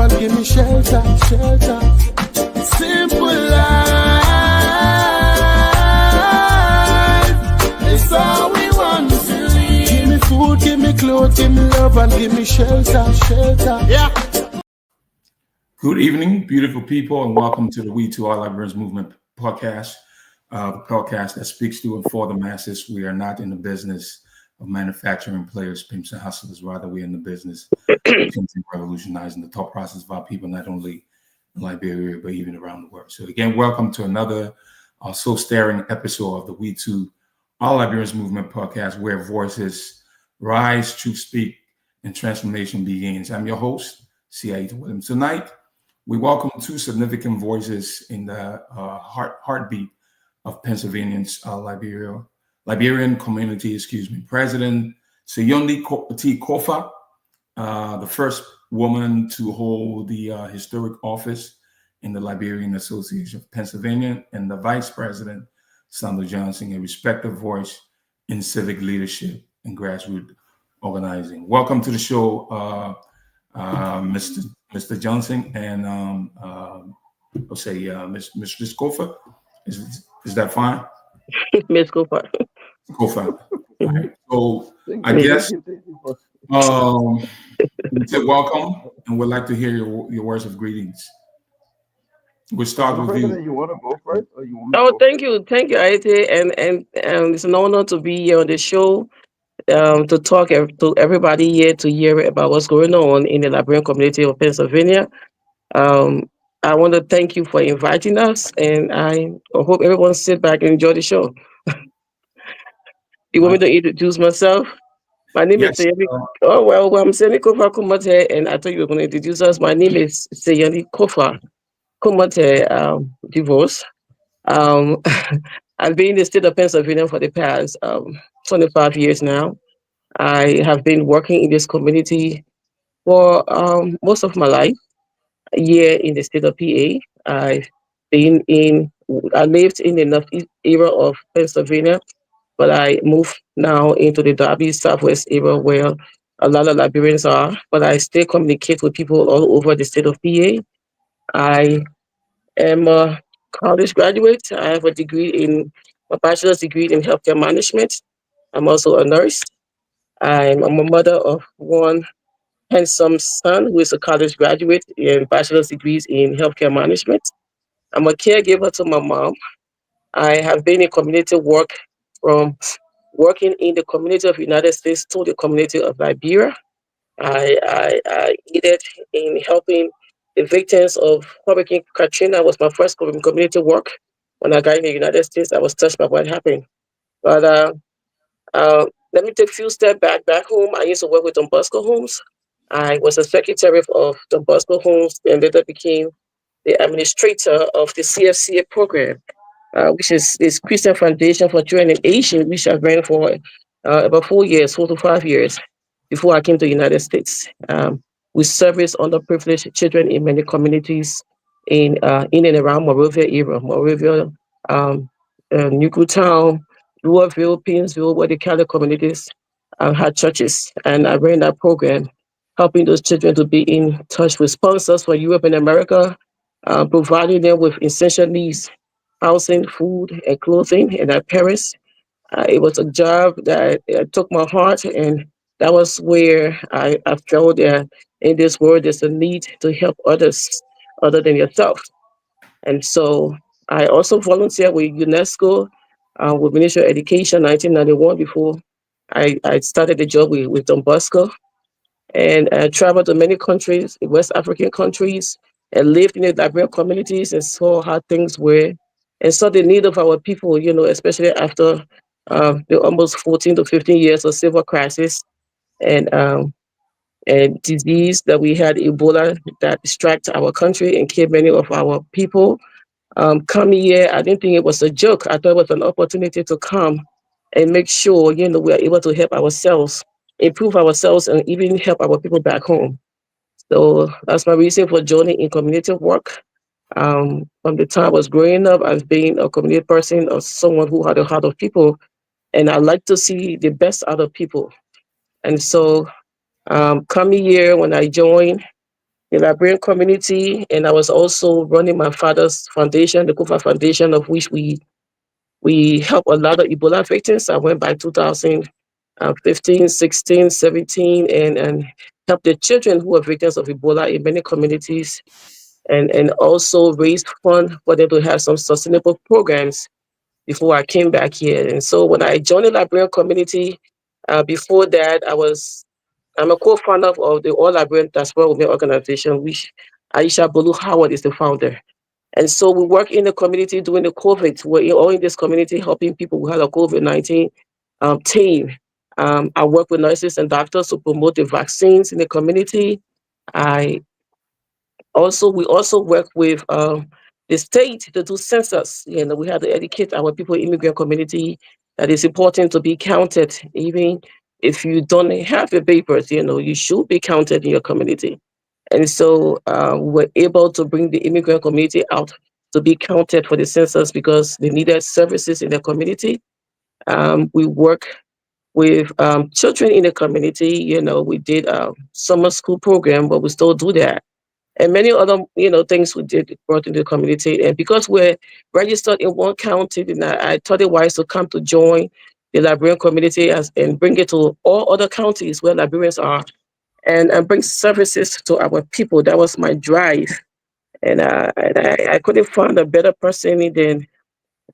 and give me shelter, shelter. Simple life, it's all we want to live. Give me food, give me clothes, give me love, and give me shelter, shelter. Yeah. Good evening, beautiful people, and welcome to the We Too All Liberians Movement podcast, the podcast that speaks to and for the masses. We are not in the business of manufacturing players, pimps, and hustlers. Rather, we're in the business of revolutionizing the thought process of our people, not only in Liberia, but even around the world. So again, welcome to another soul-stirring episode of the We Too All Liberians Movement podcast, where voices rise, truth speak, and transformation begins. I'm your host, Ayiti. Tonight, we welcome two significant voices in the heartbeat of Pennsylvania's Liberian community, President Sayondee Kofa, the first woman to hold the historic office in the Liberian Association of Pennsylvania, and the Vice President, Sando, a respected voice in civic leadership and grassroots organizing. Welcome to the show, Mr. Johnson and Miss Kofa. Is that fine? Miss Kofa. Kofa. All right. So I guess we say welcome, and we'd like to hear your words of greetings. We'll start with you. You want to go first, or you want? Oh, thank you, Ayiti, and it's an honor to be here on the show. To talk to everybody here to hear about what's going on in the Liberian community of Pennsylvania. I want to thank you for inviting us, and I hope everyone sit back and enjoy the show. You want me to introduce myself? My name is Sayondee. I'm Sayondee Kofa Kumorteh, and I thought you were going to introduce us. My name is Sayondee Kofa Kumorteh, divorce. I've been in the state of Pennsylvania for the past 25 years now. I have been working in this community for most of my life. Here in the state of PA, I lived in the northeast area of Pennsylvania, but I moved now into the Derby southwest area where a lot of Liberians are. But I still communicate with people all over the state of PA. I am a college graduate. I have a bachelor's degree in healthcare management. I'm also a nurse. I'm a mother of one handsome son who is a college graduate and bachelor's degrees in healthcare management. I'm a caregiver to my mom. I have been in community work from working in the community of the United States to the community of Liberia. I aided in helping the victims of Hurricane Katrina. Was my first community work. When I got in the United States, I was touched by what happened. But let me take a few steps back home. I used to work with Don Bosco Homes. I was a secretary of Don Bosco Homes and later became the administrator of the CFCA program, which is this Christian Foundation for Children in Asia, which I ran for about 4 to 5 years before I came to the United States. We service underprivileged children in many communities in and around Monrovia area, Newtown, Louisville, Painesville, where the Catholic communities had churches. And I ran that program, helping those children to be in touch with sponsors for Europe and America, providing them with essential needs, housing, food, and clothing, and their parents. It was a job that took my heart, and that was where I felt that in this world there's a need to help others other than yourself. And so I also volunteered with UNESCO, with Ministry of Education, 1991, before I started the job with Don Bosco. And I traveled to many countries, West African countries, and lived in the Liberian communities and saw how things were, and saw the need of our people, especially after the almost 14 to 15 years of civil crisis and disease that we had, Ebola, that struck our country and killed many of our people. Coming here, I didn't think it was a joke. I thought it was an opportunity to come and make sure, we are able to help ourselves, improve ourselves, and even help our people back home. So that's my reason for joining in community work. From the time I was growing up, I've been a community person or someone who had a heart of people, and I like to see the best out of people. And so coming here, when I joined, the Liberian community, and I was also running my father's foundation, the Kofa Foundation, of which we help a lot of Ebola victims. I went by 2015, 16, 17, and helped the children who are victims of Ebola in many communities, and also raised funds for them to have some sustainable programs before I came back here. And so when I joined the Liberian community, before that, I'm a co-founder of the All Liberian Diaspora Women Organization, which Aisha Bolu Howard is the founder. And so we work in the community during the COVID. We're all in this community helping people who had a COVID-19 team. I work with nurses and doctors to promote the vaccines in the community. We also work with the state to do census. We have to educate our people, immigrant community, that it's important to be counted. Even if you don't have your papers, you should be counted in your community. And so we're able to bring the immigrant community out to be counted for the census because they needed services in the community. We work with children in the community. We did a summer school program, but we still do that. And many other, things we did brought into the community. And because we're registered in one county, then I thought it wise to come to join the Liberian community and bring it to all other counties where Liberians are, and bring services to our people. That was my drive. And I couldn't find a better person than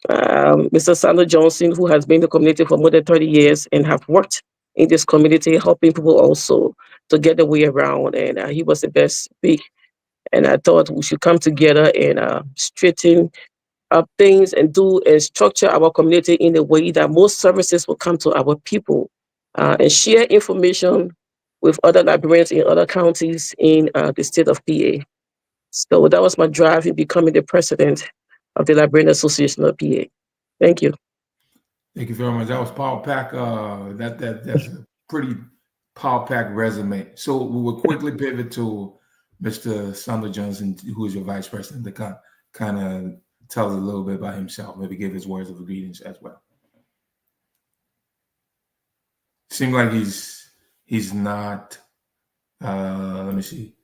Mr. Sando Johnson, who has been in the community for more than 30 years and have worked in this community, helping people also to get the way around. And he was the best speak. And I thought we should come together and straighten up things and do and structure our community in a way that most services will come to our people, and share information with other Liberians in other counties in the state of PA. So that was my drive in becoming the president of the Liberian Association of PA. Thank you. Thank you very much. That was power pack. That's a pretty power pack resume. So we will quickly pivot to Mr. Sando Johnson, who is your vice president, to kind of tell us a little bit about himself. Maybe give his words of greetings as well. Seems like he's not. Let me see.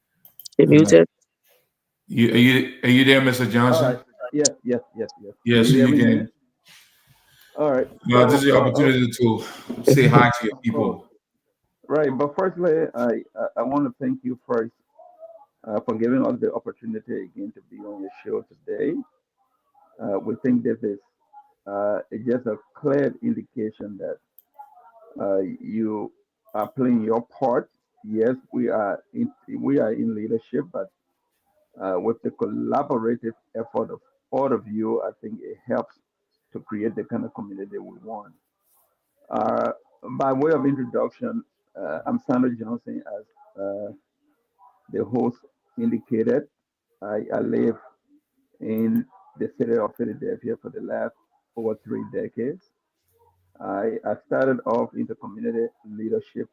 You muted. Are you there, Mr. Johnson? Right. Yes. Yes, you can. All right. No, this is the opportunity to say hi to your people. Right, but firstly, I want to thank you first for giving us the opportunity again to be on your show today. We think this is just a clear indication that you are playing your part. Yes, we are in leadership, but with the collaborative effort of all of you, I think it helps to create the kind of community we want. Uh, by way of introduction, I'm Sando Johnson, as the host indicated. I live in the city of Philadelphia for the last over 3 decades. I started off in the community leadership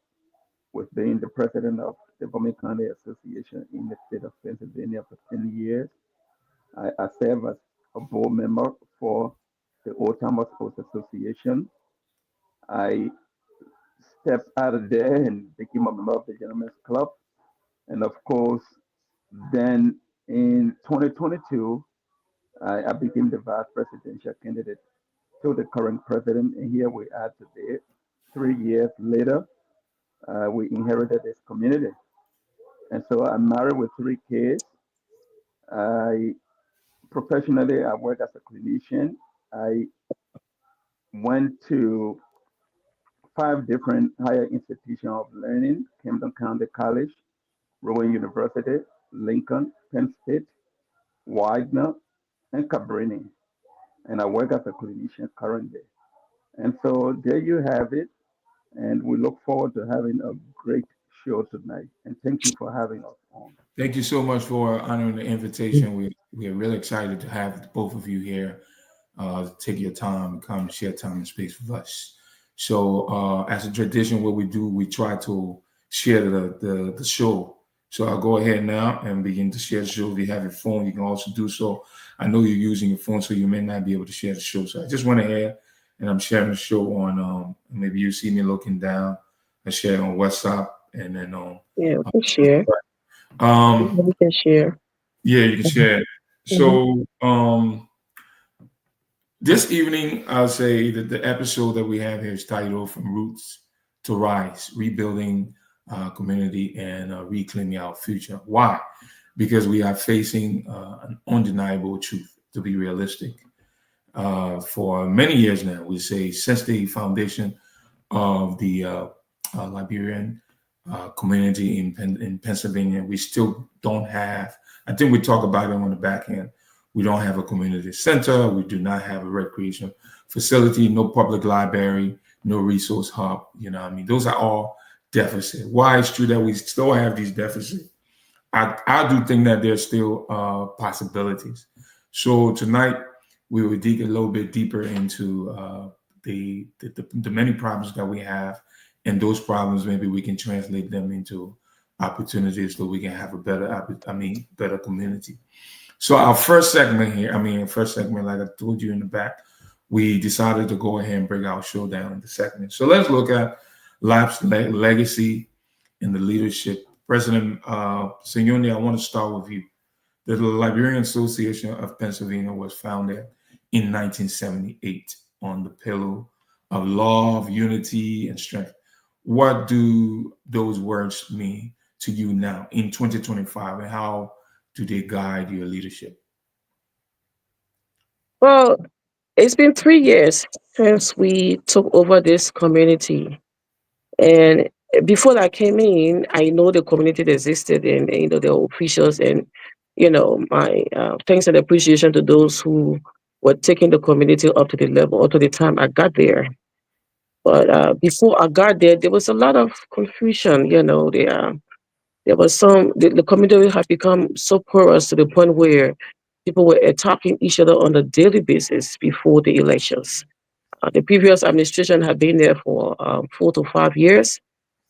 with being the president of the Bowman County Association in the state of Pennsylvania for 10 years. I serve as a board member for the Old Timers Sports Association. I stepped out of there and became a member of the Gentlemen's Club. And of course, then in 2022, I became the vice presidential candidate to the current president. And here we are today. 3 years later, we inherited this community. And so I'm married with 3 kids. I professionally, I work as a clinician. I went to 5 different higher institutions of learning: Camden County College, Rowan University, Lincoln, Penn State, Widener, and Cabrini. And I work as a clinician currently. And so there you have it. And we look forward to having a great show tonight. And thank you for having us on. Thank you so much for honoring the invitation. We are really excited to have both of you here. Take your time, come share time and space with us. So as a tradition, what we do, we try to share the show. So I'll go ahead now and begin to share the show. If you have your phone, you can also do so. I know you're using your phone, so you may not be able to share the show. So I just went ahead and I'm sharing the show on, maybe you see me looking down. I share it on WhatsApp and then on. Yeah, we share. Um, We can share. yeah, you can Mhm. share it. Mhm. So this evening, I'll say that the episode that we have here is titled "From Roots to Rise: Rebuilding Community and Reclaiming Our Future." Why? Because we are facing an undeniable truth. To be realistic, for many years now, we say since the foundation of the Liberian community in Pennsylvania, we still don't have. I think we talk about it on the back end. We don't have a community center. We do not have a recreation facility. No public library. No resource hub. You know, what I mean, those are all deficits. Why it's true that we still have these deficits. I do think that there's still possibilities. So tonight we will dig a little bit deeper into the many problems that we have, and those problems maybe we can translate them into opportunities so we can have a better, better community. So our first segment here, first segment, like I told you in the back, we decided to go ahead and break our show down into segments. So let's look at life's legacy in the leadership. President Sayondee, I want to start with you. The Liberian Association of Pennsylvania was founded in 1978 on the pillar of love, unity, and strength. What do those words mean to you now in 2025, and how do they guide your leadership? Well, it's been 3 years since we took over this community. And before I came in, I know the community that existed and, the officials and, my thanks and appreciation to those who were taking the community up to the level, up to the time I got there. But before I got there, there was a lot of confusion, there was the community had become so porous to the point where people were attacking each other on a daily basis before the elections. The previous administration had been there for 4 to 5 years,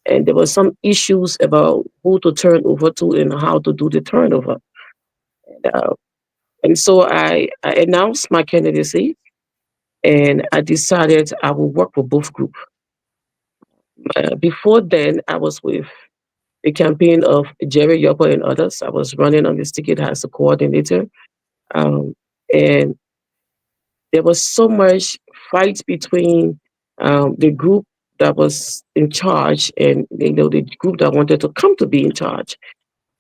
and there were some issues about who to turn over to and how to do the turnover. And so I announced my candidacy, and I decided I will work with both groups. Before then, I was with the campaign of Jerry Yoko and others. I was running on this ticket as a coordinator. Um, and there was so much fight between the group that was in charge and the group that wanted to come to be in charge.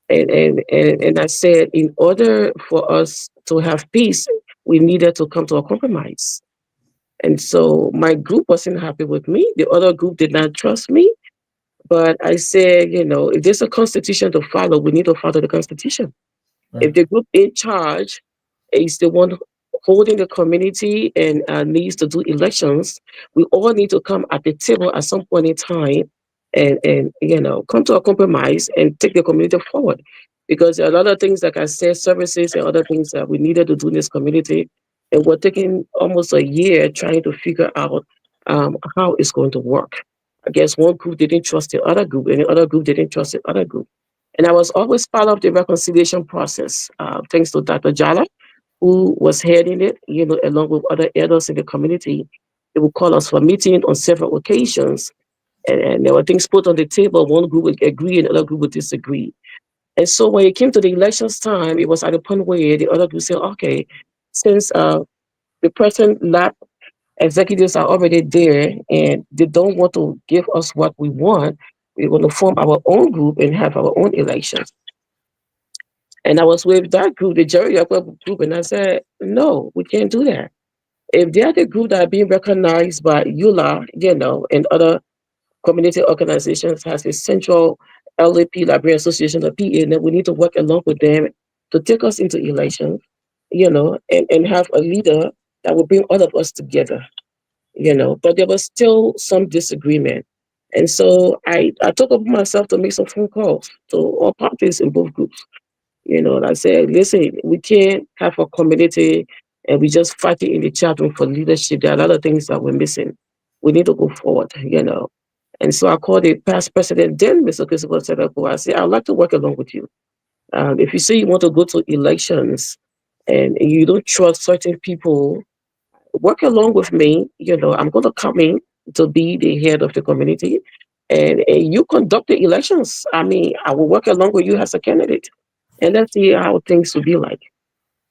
And I said, in order for us to have peace, we needed to come to a compromise. And so my group wasn't happy with me. The other group did not trust me. But I said, if there's a constitution to follow, we need to follow the constitution. Right. If the group in charge is the one holding the community and needs to do elections, we all need to come at the table at some point in time and come to a compromise and take the community forward. Because there are a lot of things, like I said, services and other things that we needed to do in this community, and we're taking almost a year trying to figure out how it's going to work. I guess one group didn't trust the other group, and the other group didn't trust the other group. And I was always part of the reconciliation process, thanks to Dr. Jala, who was heading it, along with other elders in the community. They would call us for meeting on several occasions, and there were things put on the table. One group would agree, and the other group would disagree. And so when it came to the elections time, it was at a point where the other group said, okay, since the present lab executives are already there and they don't want to give us what we want, we're going to form our own group and have our own elections. And I was with that group, the Jerry Yoko group, and I said, no, we can't do that. If they are the group that are being recognized by EULA, and other community organizations has a central LAP, Liberian Association of PA, and then we need to work along with them to take us into elections, and have a leader that will bring all of us together, But there was still some disagreement. And so I took upon myself to make some phone calls to all parties in both groups. And I said, listen, we can't have a community and we just fighting in the chat room for leadership. There are a lot of things that we're missing. We need to go forward. And so I called the past president, then Mr. Christopher Sedako. I said, I'd like to work along with you. If you say you want to go to elections and you don't trust certain people, work along with me. I'm going to come in to be the head of the community. and you conduct the elections. I mean, I will work along with you as a candidate, and let's see how things will be like.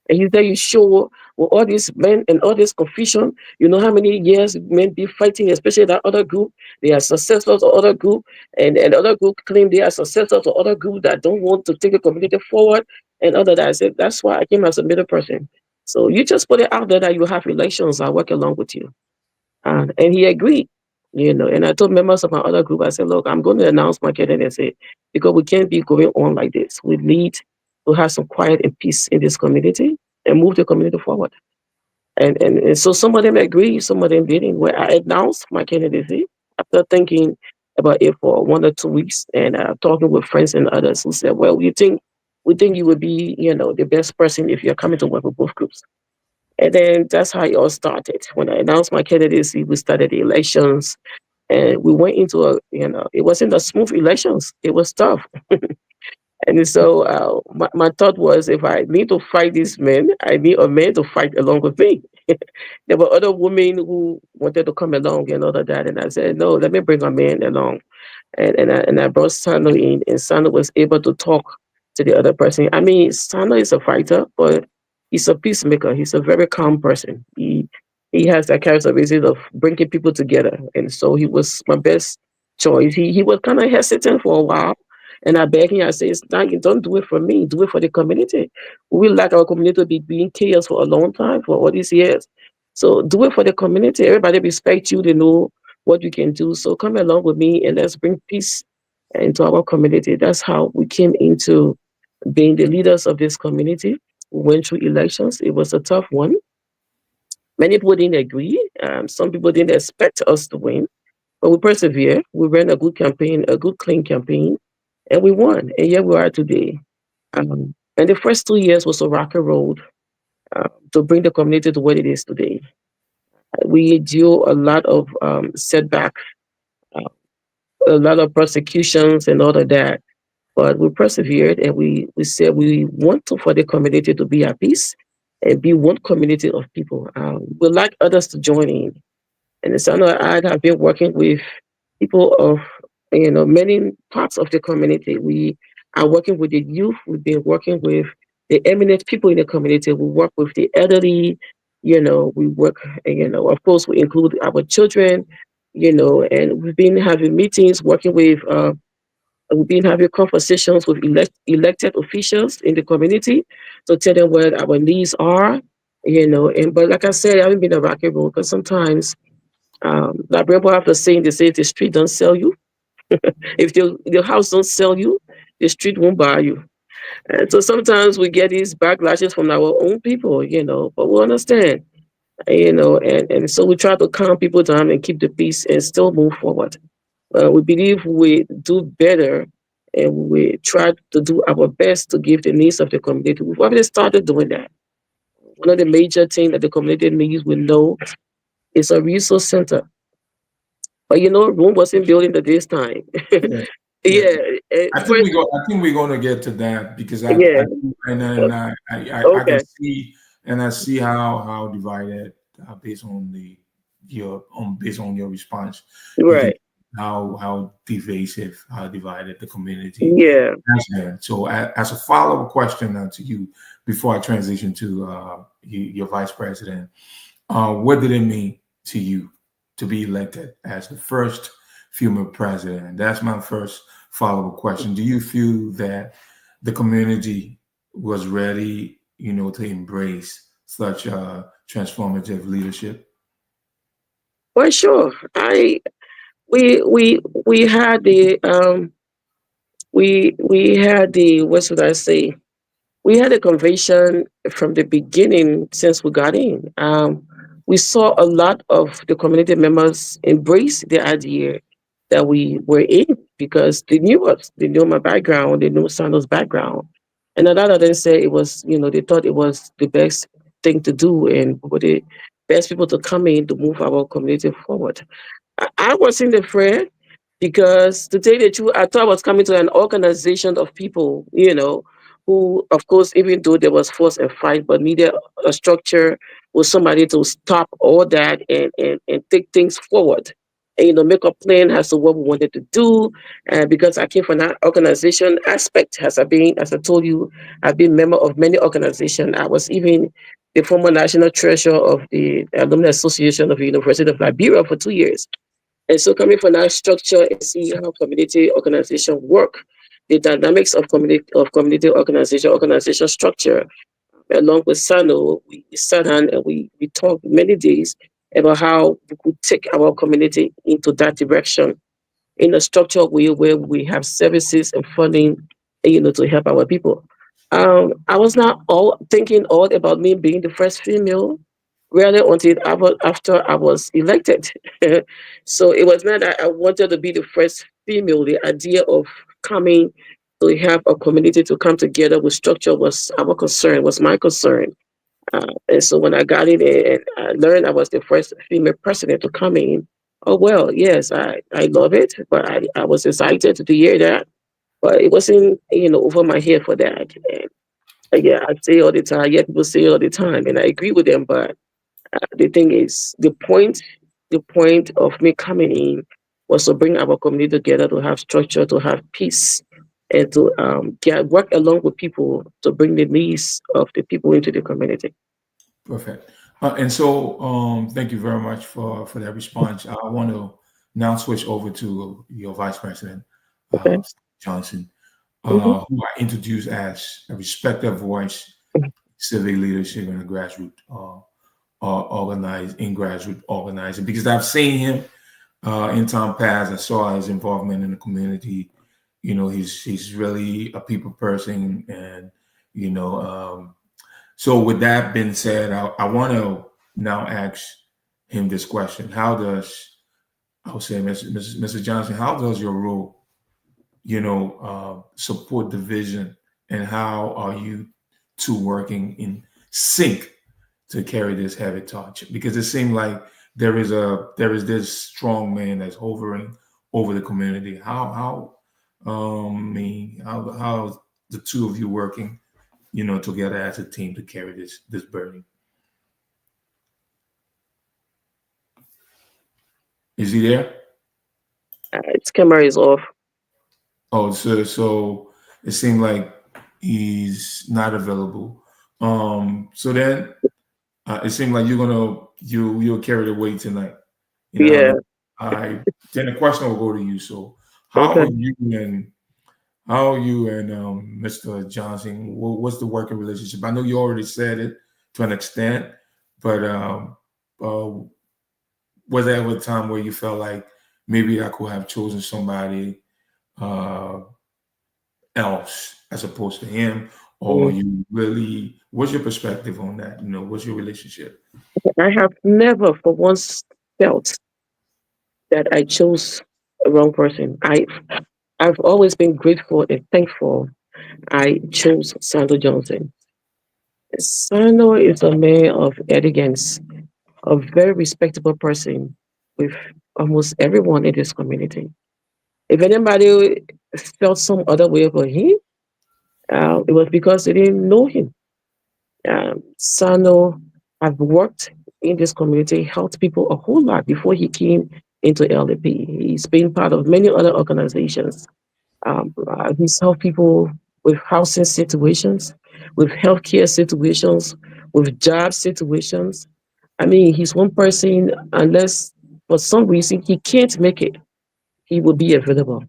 And he said, you sure with all these men and all this confusion, you know how many years men be fighting, especially that other group, they are successful to other group, and other group claim they are successful to other group that don't want to take a community forward and other that. I said, that's why I came as a middle person. So you just put it out there that you have elections, I'll work along with you. And he agreed, and I told members of my other group, I said, look, I'm going to announce my candidacy because we can't be going on like this. We need to have some quiet and peace in this community and move the community forward. And so some of them agreed, some of them didn't. When I announced my candidacy, after thinking about it for 1 or 2 weeks and talking with friends and others who said, well, we think you would be, the best person if you're coming to work with both groups. And then that's how it all started. When I announced my candidacy, we started the elections and we went into it wasn't a smooth elections. It was tough. And so my thought was, if I need to fight these men, I need a man to fight along with me. There were other women who wanted to come along and all of that. And I said, no, let me bring a man along. And I brought Sando in, and Sando was able to talk to the other person. I mean, Sando is a fighter, but he's a peacemaker. He's a very calm person. He has that characteristic of bringing people together, and so he was my best choice. He was kind of hesitant for a while, and I begged him. I said, "You don't do it for me. Do it for the community. We like our community to be in chaos for a long time for all these years. So do it for the community. Everybody respect you. They know what you can do. So come along with me and let's bring peace into our community." That's how we came into being the leaders of this community. We went through elections. It was a tough one. Many people didn't agree. Some people didn't expect us to win, but we persevered. We ran a good campaign, a good, clean campaign, and we won. And here we are today. And the first 2 years was a rocky road to bring the community to what it is today. We endured a lot of setbacks, uh, a lot of persecutions and all of that. But we persevered and we said we want to for the community to be at peace and be one community of people. We'd like others to join in. And so I have been working with people of many parts of the community. We are working with the youth. We've been working with the eminent people in the community. We work with the elderly. We work. Of course, we include our children. And we've been having meetings, working with. We've been having conversations with elected officials in the community to tell them what our needs are. But like I said, I haven't been a rocket road because sometimes like people have the saying, they say if the street don't sell you, if the house don't sell you, the street won't buy you. And so sometimes we get these backlashes from our own people, but we understand, and so we try to calm people down and keep the peace and still move forward. We believe we do better and we try to do our best to give the needs of the community. We've already started doing that. One of the major things that the community needs, we know, is a resource center. But Rome wasn't built in the this time. Yeah. Yeah. Yeah. First, I think we're going to get to that because yeah. I can Okay. see and I see how divided based on based on your response, you can Right. how divisive, how divided the community Yeah. has been. So as a follow up question to you before I transition to your vice president, what did it mean to you to be elected as the first female president? That's my first follow-up question. Do you feel that the community was ready, to embrace such transformative leadership? Well, sure. We had the what should I say? We had a convention from the beginning since we got in. We saw a lot of the community members embrace the idea that we were in because they knew us, they knew my background, they knew Sando's background. And a lot of them said it was, they thought it was the best thing to do and were the best people to come in to move our community forward. I wasn't afraid because to tell you the truth, I thought I was coming to an organization of people, who, of course, even though there was force and fight, but needed a structure with somebody to stop all that and take things forward. and, make a plan as to what we wanted to do. And because I came from that organization aspect, as I told you, I've been member of many organizations. I was even the former national treasurer of the Alumni Association of the University of Liberia for 2 years. And so coming from that structure and see how community organization work, the dynamics of community organization structure, along with Sando, we sat down and we talked many days about how we could take our community into that direction in a structured way where we have services and funding, to help our people. I was not all thinking all about me being the first female, really until after I was elected. So it was not that I wanted to be the first female. The idea of coming to have a community to come together with structure was our concern, was my concern. And so when I got in and I learned I was the first female president to come in, oh, well, yes, I love it, but I was excited to hear that. But it wasn't, over my head for that. And yeah, I say all the time, yeah, people say all the time, and I agree with them. But the thing is, the point of me coming in was to bring our community together, to have structure, to have peace, and to work along with people to bring the needs of the people into the community. Perfect. And so, thank you very much for that response. I want to now switch over to your Vice President, Okay. Johnson, Hmm. who I introduced as a respected voice, civic leadership, and a grassroots grassroots organizing. Because I've seen him in time past. I saw his involvement in the community. He's really a people person, and so with that being said, I want to now ask him this question: How does I would say, Mr. Johnson, how does your role, support the vision, and how are you two working in sync to carry this heavy torch? Because it seems like there is this strong man that's hovering over the community. How the two of you working, together as a team to carry this burden? Is he there? Its camera is off. Oh, so it seemed like he's not available. So then it seemed like you'll carry the weight tonight. You know what I Yeah. mean? I Then the question will go to you. So how Okay. are you and Mr. Johnson? What's the working relationship? I know you already said it to an extent, but uh, was there ever a time where you felt like maybe I could have chosen somebody uh, else as opposed to him, or Mm. you really? What's your perspective on that? What's your relationship? I have never for once felt that I chose a wrong person. I've always been grateful and thankful I chose Sando Johnson. Sando is a man of elegance, a very respectable person with almost everyone in this community. If anybody felt some other way about him, it was because they didn't know him. Sano have worked in this community, helped people a whole lot before he came into LDP. He's been part of many other organizations. He's helped people with housing situations, with healthcare situations, with job situations. I mean, he's one person, unless for some reason he can't make it, he will be available.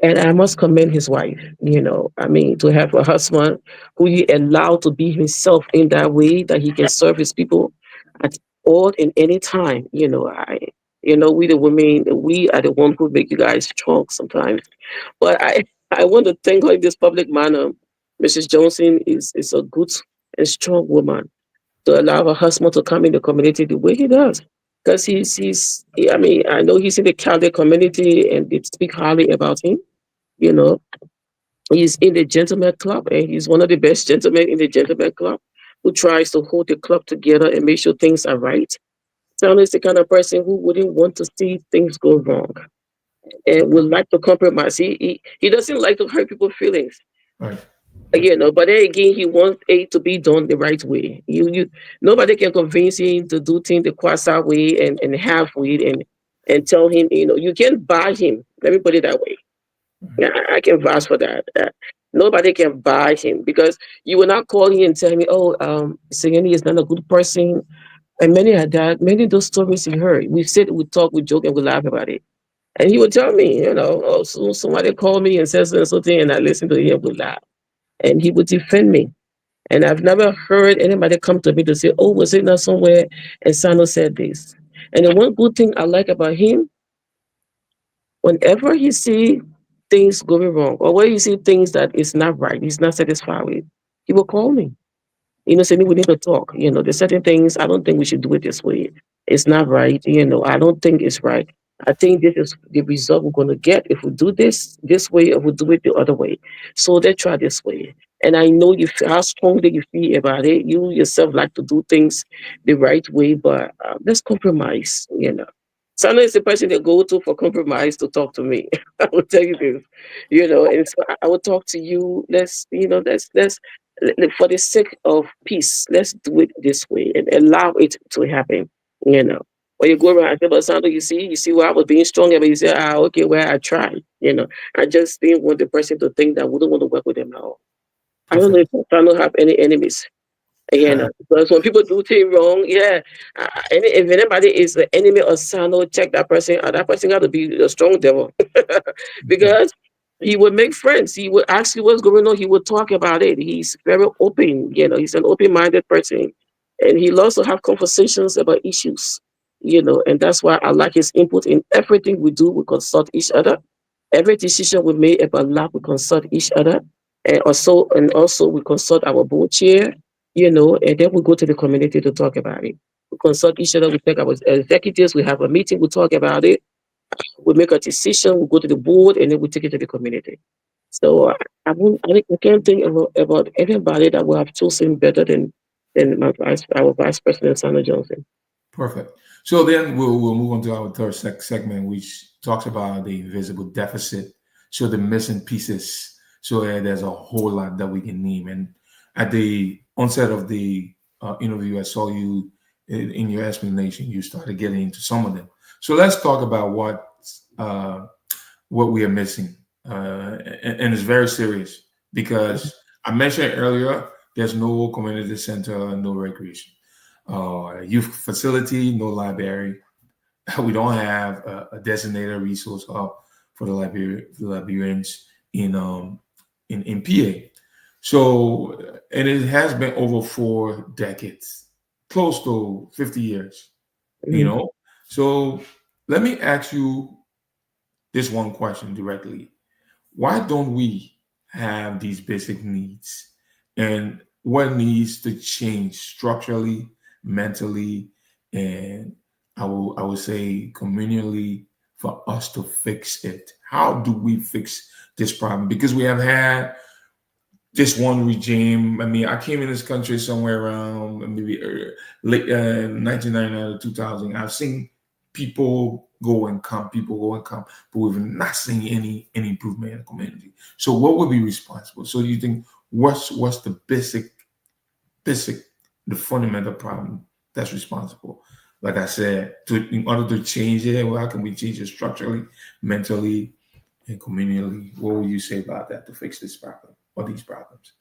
And I must commend his wife, I mean, to have a husband who he allowed to be himself in that way that he can serve his people at all in any time. We the women, we are the one who make you guys strong sometimes. But I want to thank her in this public manner. Mrs. Johnson is a good and strong woman to allow her husband to come in the community the way he does. Because I mean, I know he's in the Catholic community and they speak highly about him. You know, he's in the gentleman club and he's one of the best gentlemen in the gentleman club who tries to hold the club together and make sure things are right. Sound is the kind of person who wouldn't want to see things go wrong and would like to compromise. He doesn't like to hurt people's feelings. Right. But then again, he wants it to be done the right way. Nobody can convince him to do things the quasi way and halfway. And and tell him, you can't buy him. Let me put it that way. Mhm. Yeah, I can vouch for that. Nobody can buy him because you will not call him and tell me, oh, Sayondee is not a good person. And many of that, many of those stories he heard, we sit, we talk, we joke, and we laugh about it. And he would tell me, oh, so somebody called me and says something, and I listen to him, we laugh. And he would defend me. And I've never heard anybody come to me to say, oh, was it not somewhere? And Sando said this. And the one good thing I like about him, whenever he see things going wrong, or when you see things that is not right, he's not satisfied with, he will call me. Say we need to talk. There's certain things I don't think we should do it this way. It's not right. I don't think it's right. I think this is the result we're going to get if we do this way, or we do it the other way. So they try this way. And I know how strongly you feel about it. You yourself like to do things the right way, but let's compromise. Sana is the person they go to for compromise to talk to me. I will tell you this, and so I will talk to you. For the sake of peace, let's do it this way and allow it to happen. You know, when you go around, I say, but Sando, you see where I was being strong, but you say, okay, well, I tried. I just didn't want the person to think that I wouldn't want to work with them at all. I don't know Perfect. if Sando have any enemies. Because when people do things wrong, yeah, if anybody is the enemy of Sando, check that person out. That person got to be a strong devil Okay. because he would make friends. He would ask you what's going on. He would talk about it. He's very open. He's an open-minded person, and he loves to have conversations about issues. And that's why I like his input in everything we do. We consult each other. Every decision we make about life, we consult each other, and also we consult our board chair. And then we go to the community to talk about it. We consult each other. We take our executives. We have a meeting. We talk about it. We make a decision. We go to the board, and then we take it to the community. So I can't think about anybody that would have chosen better than our vice president, Sandra Johnson. Perfect. So then we'll move on to our third segment, which talks about the invisible deficit. So the missing pieces. So there's a whole lot that we can name. And at the onset of the interview, I saw you in your explanation. You started getting into some of them. So let's talk about what we are missing, and it's very serious because I mentioned earlier there's no community center, no recreation, youth facility, no library. We don't have a designated resource hub for the Liberians in PA. So, and it has been over 4 decades, close to 50 years, you Mhm. know. So let me ask you this one question directly. Why don't we have these basic needs? And what needs to change structurally, mentally, and I would say communally for us to fix it? How do we fix this problem? Because we have had this one regime. I mean, I came in this country somewhere around maybe late 1999 or 2000. I've seen people go and come, but we've not seen any improvement in the community. So, what would be responsible? So, you think what's the basic, the fundamental problem that's responsible? Like I said, in order to change it, well, how can we change it structurally, mentally, and communally? What would you say about that to fix this problem or these problems?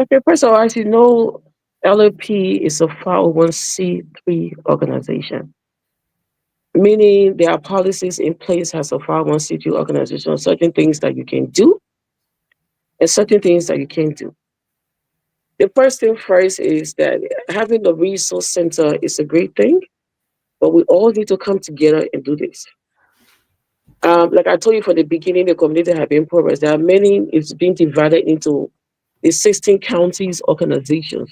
Okay, first of all, as you know, LAP is a 501c3 organization, meaning there are policies in place as a 501c3 organization, certain things that you can do and certain things that you can't do. The first thing first is that having a resource center is a great thing, but we all need to come together and do this. Like I told you from the beginning, the community have been progress. There are many, it's been divided into the 16 counties organizations,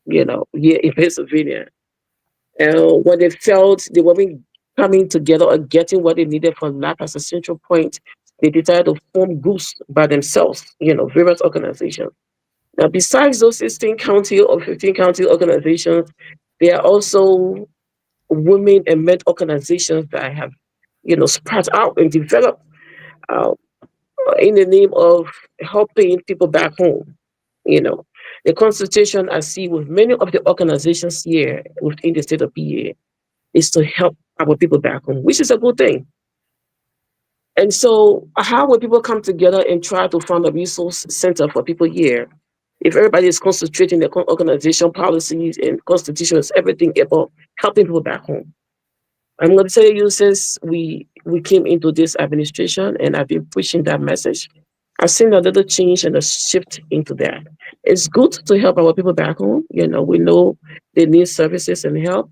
here in Pennsylvania. And when they felt they weren't coming together or getting what they needed for life as a central point, they decided to form groups by themselves, various organizations. Now, besides those 16 county or 15 county organizations, there are also women and men organizations that have, sprout out and developed uh, in the name of helping people back home. You know, the consultation I see with many of the organizations here within the state of PA is to help our people back home, which is a good thing. And so, how will people come together and try to find a resource center for people here if everybody is concentrating their organization policies and constitutions, everything about helping people back home? I'm going to tell you, since we came into this administration and I've been pushing that message, I've seen a little change and a shift into that. It's good to help our people back home. We know they need services and help.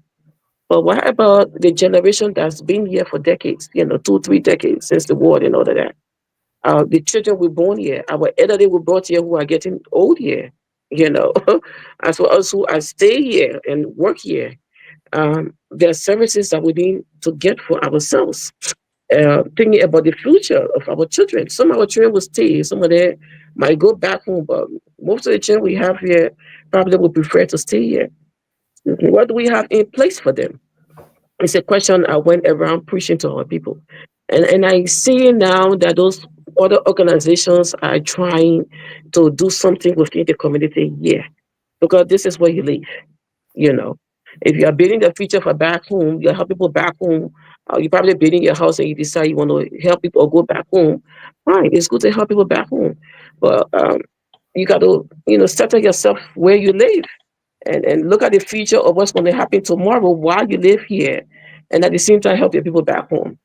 But what about the generation that's been here for decades, 2, 3 decades since the war and all of that? The children we born here, our elderly we brought here who are getting old here, as well as who are stay here and work here. There are services that we need to get for ourselves. Thinking about the future of our children. Some of our children will stay, some of them might go back home, but most of the children we have here probably would prefer to stay here. What do we have in place for them? It's a question I went around preaching to our people. And I see now that those other organizations are trying to do something within the community here, because this is where you live. you know. If you are building the future for back home, you help people back home. You're probably building your house and you decide you want to help people go back home. Fine, it's good to help people back home, but you got to settle yourself where you live and look at the future of what's going to happen tomorrow while you live here, and at the same time help your people back home.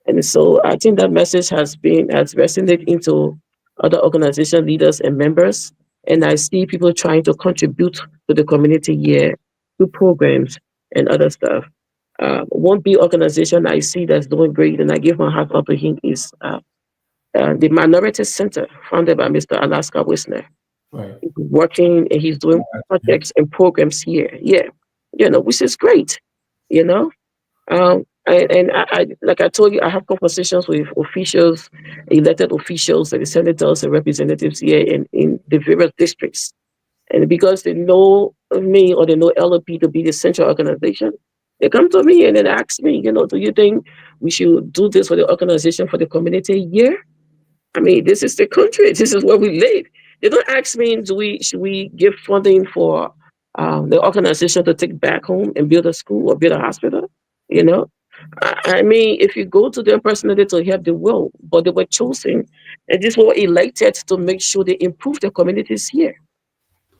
And so I think that message has resonated into other organization leaders and members. And I see people trying to contribute to the community here through programs and other stuff. One big organization I see that's doing great, and I give my hat up to him, is the Minority Center, founded by Mr. Alaska Wisner. Right. He's working and he's doing projects and programs here. Yeah, which is great. You know, I like I told you, I have conversations with officials, elected officials, and the senators and representatives here in the various districts. And because they know me or they know LOP to be the central organization, they come to me and then ask me, do you think we should do this for the organization, for the community here? I mean, this is the country. This is where we live. They don't ask me, should we give funding for the organization to take back home and build a school or build a hospital? You know, I mean, if you go to them personally to help, they will, but they were chosen and these were elected to make sure they improve the communities here.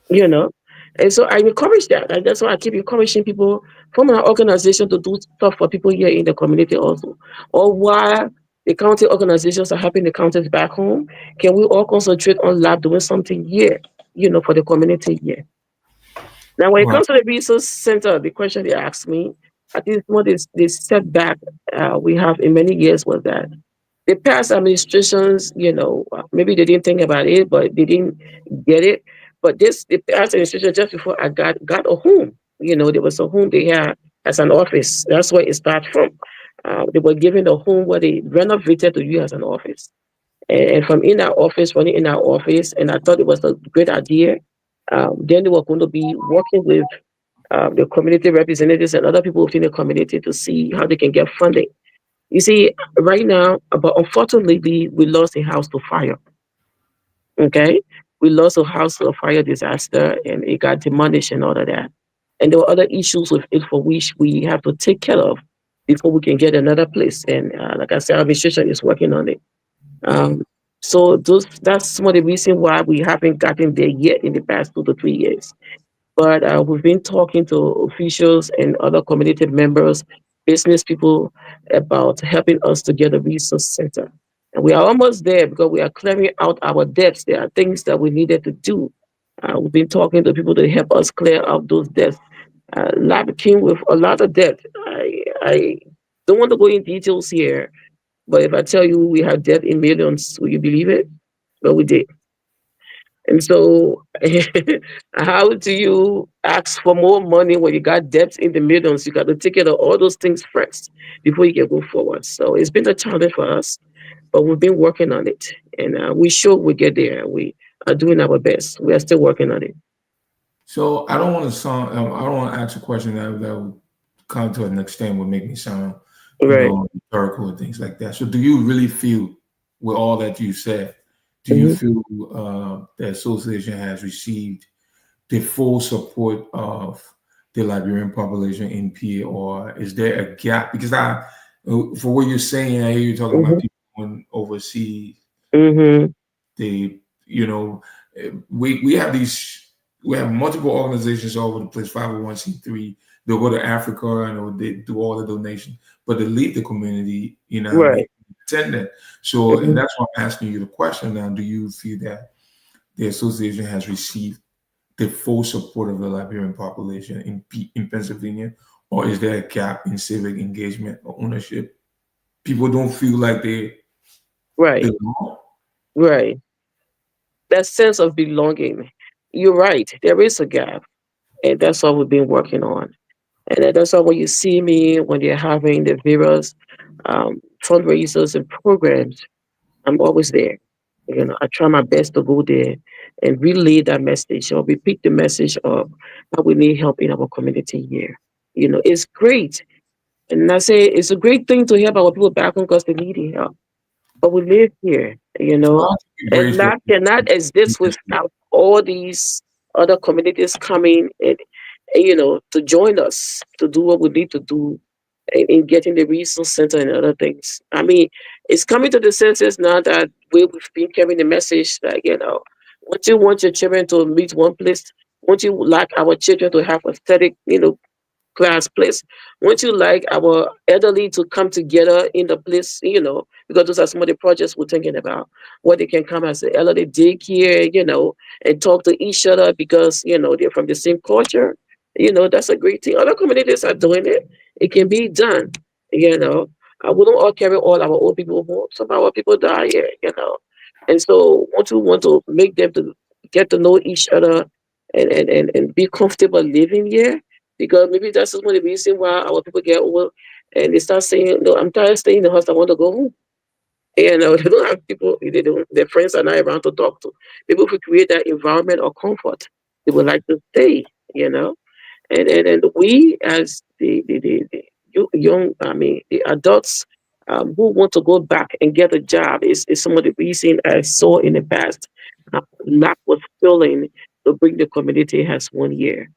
You know, and so I encourage that, and that's why I keep encouraging people from our organization to do stuff for people here in the community also. Or while the county organizations are helping the counties back home, can we all concentrate on lab doing something here, for the community here? Now, when it Right. comes to the resource center, the question they asked me, I think what is the setback we have in many years was that the past administrations, maybe they didn't think about it, but they didn't get it. But the past administration, just before I got a home, there was a home they had as an office. That's where it started from. They were given a home where they renovated to use as an office. And from in our office, running in our office, and I thought it was a great idea. Then they were going to be working with the community representatives and other people within the community to see how they can get funding. You see, right now, but unfortunately, we lost a house to fire. Okay, we lost a house to a fire disaster, and it got demolished and all of that. And there were other issues with it for which we have to take care of before we can get another place. And like I said, our administration is working on it. Um, so that's some of the reason why we haven't gotten there yet in the past 2 to 3 years. But we've been talking to officials and other community members, business people, about helping us to get a resource center. And we are almost there because we are clearing out our debts. There are things that we needed to do. We've been talking to people to help us clear out those debts. Lab came with a lot of debt. I don't want to go in details here, but if I tell you we have debt in millions, will you believe it? But we did. And so, how do you ask for more money when you got debts in the millions? You got to take care of all those things first before you can go forward. So it's been a challenge for us, but we've been working on it, and we sure we get there. We are doing our best. We are still working on it. So I don't want to sound. I don't want to ask a question that will come to an extent would make me sound, Right. rhetorical and things like that. So do you really feel, with all that you said, do you feel the association has received the full support of the Liberian population in PA, or is there a gap? Because for what you're saying, I hear you talking about people going overseas. They, we have multiple organizations all over the place, 501c3. They'll go to Africa and they do all the donations, but they leave the community, Right. attendant. So, and that's why I'm asking you the question now. Do you feel that the association has received the full support of the Liberian population in Pennsylvania, or is there a gap in civic engagement or ownership? People don't feel like they belong. Right. That sense of belonging. You're right. There is a gap, and that's what we've been working on. And that's why when you see me, when they're having the various fundraisers and programs, I'm always there. I try my best to go there and relay that message or repeat the message of how we need help in our community here. It's great. And I say it's a great thing to help our people back home because they need help. But we live here, Well, and that cannot exist without all these other communities coming and to join us to do what we need to do in getting the resource center and other things. I mean, it's coming to the senses now that we've been carrying the message that, once you want your children to meet one place, once you like our children to have aesthetic, class place, won't you like our elderly to come together in the place, because those are some of the projects we're thinking about, where they can come as the elderly daycare, and talk to each other because, they're from the same culture. That's a great thing. Other communities are doing it. It can be done, we don't all carry all our old people home. Some of our people die here, And so once we want to make them to get to know each other and be comfortable living here, because maybe that's one of the reasons why our people get old and they start saying, no, I'm tired of staying in the house, I want to go home. They don't have people, their friends are not around to talk to. People who create that environment of comfort, they would like to stay, And we as the adults who want to go back and get a job is some of the reason I saw in the past. Lack was filling to bring the community has 1 year.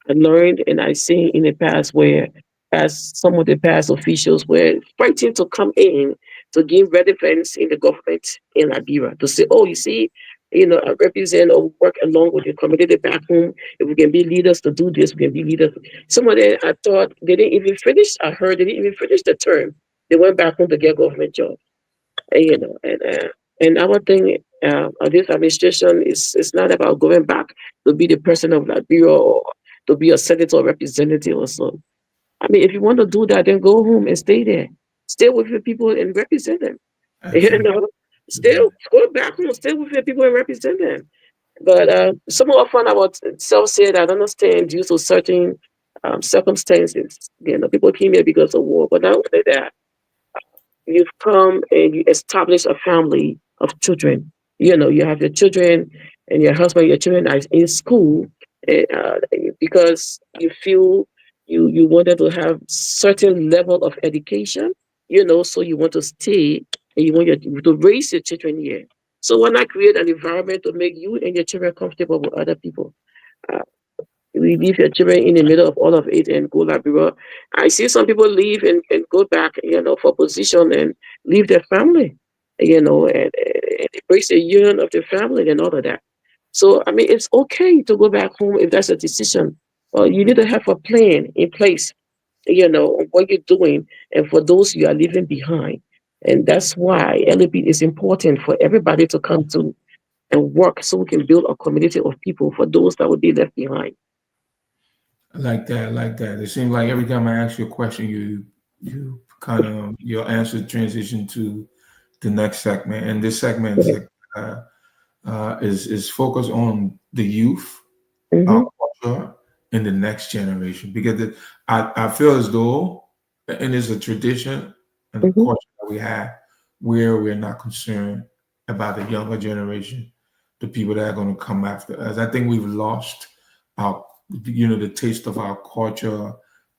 I learned and I seen in the past where as some of the past officials were fighting to come in to give relevance in the government in Liberia to say, oh, you see, I represent or work along with the community back home. If we can be leaders to do this, we can be leaders. Some of them, I thought they didn't even finish. I heard they didn't even finish the term. They went back home to get government jobs. And our thing of this administration is not about going back to be the president of Liberia or to be a senator or representative or so. I mean, if you want to do that, then go home and stay there. Stay with your people and represent them. Still go back home, stay with your people and represent them. But some of our self said, I understand due to certain circumstances. People came here because of war, but not only that, you've come and you establish a family of children. You have your children and your husband, your children are in school, uh, because you feel you wanted to have certain level of education, so you want to stay and you want to raise your children here. So why not create an environment to make you and your children comfortable with other people? Uh, we leave your children in the middle of all of it and go Liberia. I see some people leave and go back, for position and leave their family, and embrace the union of the family and all of that. So, I mean, it's okay to go back home if that's a decision. You need to have a plan in place, on what you're doing and for those you are leaving behind. And that's why LAB is important for everybody to come to and work so we can build a community of people for those that would be left behind. I like that. I like that. It seems like every time I ask you a question, you kind of your answer transition to the next segment, and this segment is like, is focused on the youth, our culture, and the next generation. Because I feel as though, and it's a tradition and a culture that we have, where we're not concerned about the younger generation, the people that are going to come after us. I think we've lost our, the taste of our culture,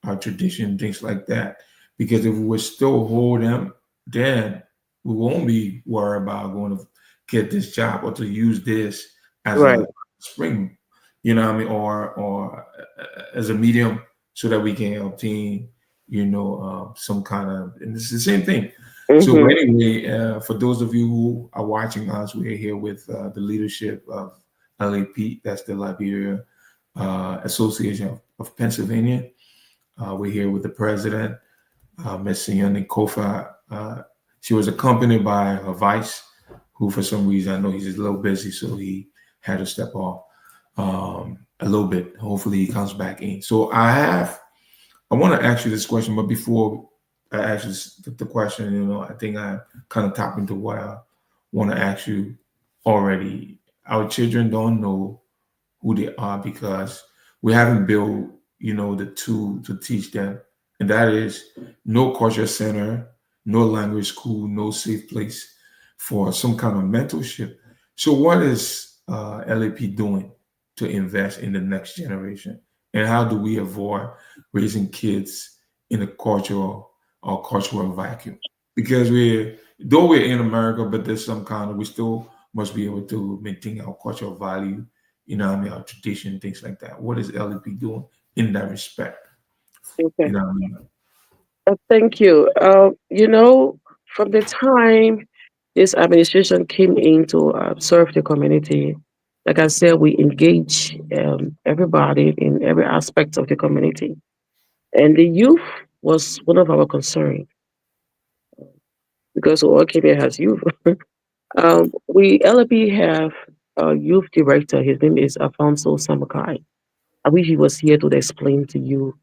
our tradition, things like that. Because if we still hold them, then we won't be worried about going to get this job or to use this as Right. a spring you know what I mean, or as a medium so that we can obtain, some kind of, and it's the same thing. So Mm-hmm. anyway, for those of you who are watching us, we're here with the leadership of LAP, that's the Liberia Association of Pennsylvania. We're here with the president, Ms. Sayondee Kofa. She was accompanied by her vice, who for some reason, I know he's just a little busy, so he had to step off a little bit. Hopefully he comes back in. So I want to ask you this question, but before I ask you the question, I think I kind of tap into what I want to ask you already. Our children don't know who they are because we haven't built, the tool to teach them. And that is no culture center, no language school, no safe place for some kind of mentorship. So what is LAP doing to invest in the next generation? And how do we avoid raising kids in a cultural vacuum? Because though we're in America, but there's some kind of, we still must be able to maintain our cultural value, what I mean, our tradition, things like that. What is LEP doing in that respect? Okay. What I mean? Thank you. From the time this administration came in to serve the community, like I said, we engage everybody in every aspect of the community. And the youth was one of our concerns because all Kenya has youth. We LP have a youth director. His name is Afonso Samakai. I wish he was here to explain to you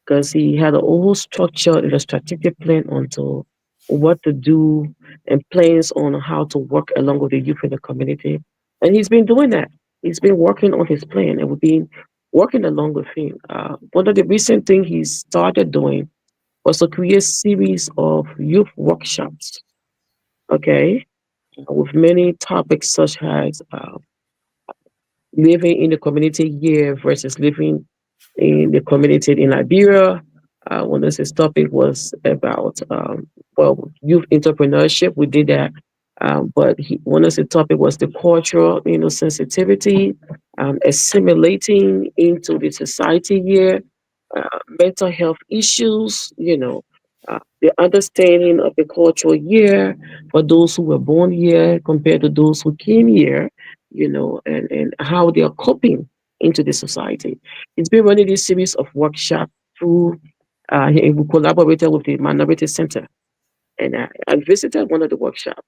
because he had a whole structure and a strategic plan onto what to do and plans on how to work along with the youth in the community. And he's been doing that. He's been working on his plan and we've been working along with him. One of the recent things he started doing was to create a series of youth workshops, okay, with many topics such as living in the community here versus living in the community in Liberia. One of his topic was about youth entrepreneurship. We did that, but one of the topic was the cultural, sensitivity, assimilating into the society here, mental health issues, the understanding of the culture here for those who were born here compared to those who came here, and how they are coping into the society. It's been running this series of workshops through, we collaborated with the Minority Center. And I visited one of the workshops,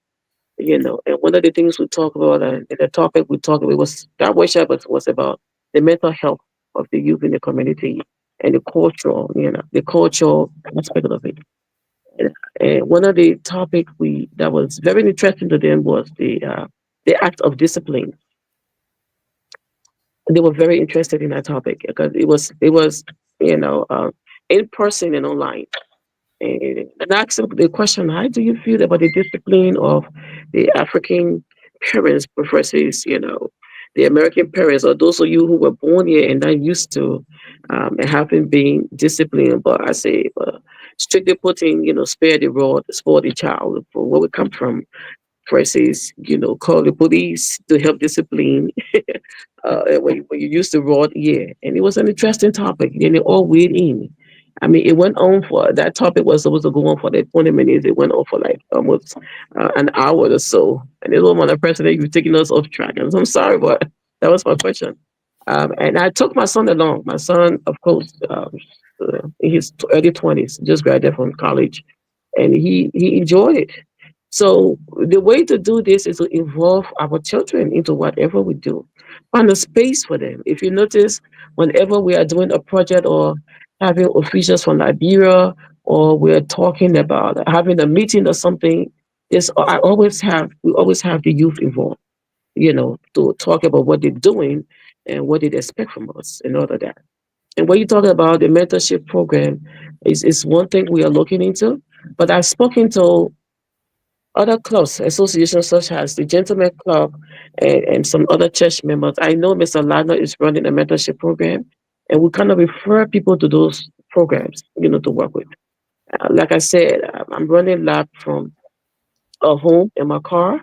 and one of the things we talked about, and the topic we talked about was, that workshop was about the mental health of the youth in the community and the cultural aspect of it. And one of the topic that was very interesting to them was the act of discipline. They were very interested in that topic because it was in person and online. And I asked them the question, how do you feel about the discipline of the African parents versus, the American parents, or those of you who were born here and not used to and haven't been disciplined? But I say, strictly putting, spare the rod, spoil the child, for where we come from, versus, call the police to help discipline when you use the rod, yeah. And it was an interesting topic, and it all weighed in. I mean, it went on for, that topic was supposed to go on for like 20 minutes. It went on for like almost an hour or so. And it was one of the president, you're taking us off track. And I'm sorry, but that was my question. And I took my son along. My son, of course, in his early 20s, just graduated from college, and he enjoyed it. So the way to do this is to involve our children into whatever we do. Find a space for them. If you notice, whenever we are doing a project or having officials from Liberia, or we're talking about having a meeting or something, we always have the youth involved, to talk about what they're doing and what they expect from us and all of that. And when you talk about the mentorship program, is one thing we are looking into. But I've spoken to other clubs, associations such as the Gentleman Club and some other church members. I know Mr. Lana is running a mentorship program, and we kind of refer people to those programs, to work with. Like I said, I'm running lab from home in my car.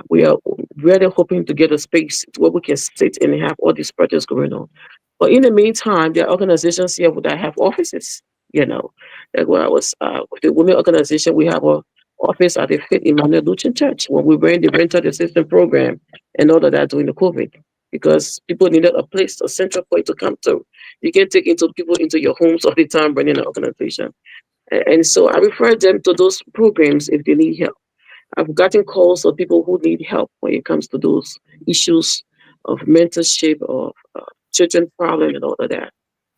We are really hoping to get a space where we can sit and have all these projects going on. But in the meantime, there are organizations here that have offices. You know, like when I was with the women organization, we have a office at the Faith Emmanuel Lutheran Church when we were in the rental assistance program and all of that during the COVID, because people needed a place, a central point to come to. You can't take into people into your homes all the time running an organization. And so I refer them to those programs if they need help. I've gotten calls of people who need help when it comes to those issues of mentorship, of children problem, and all of that.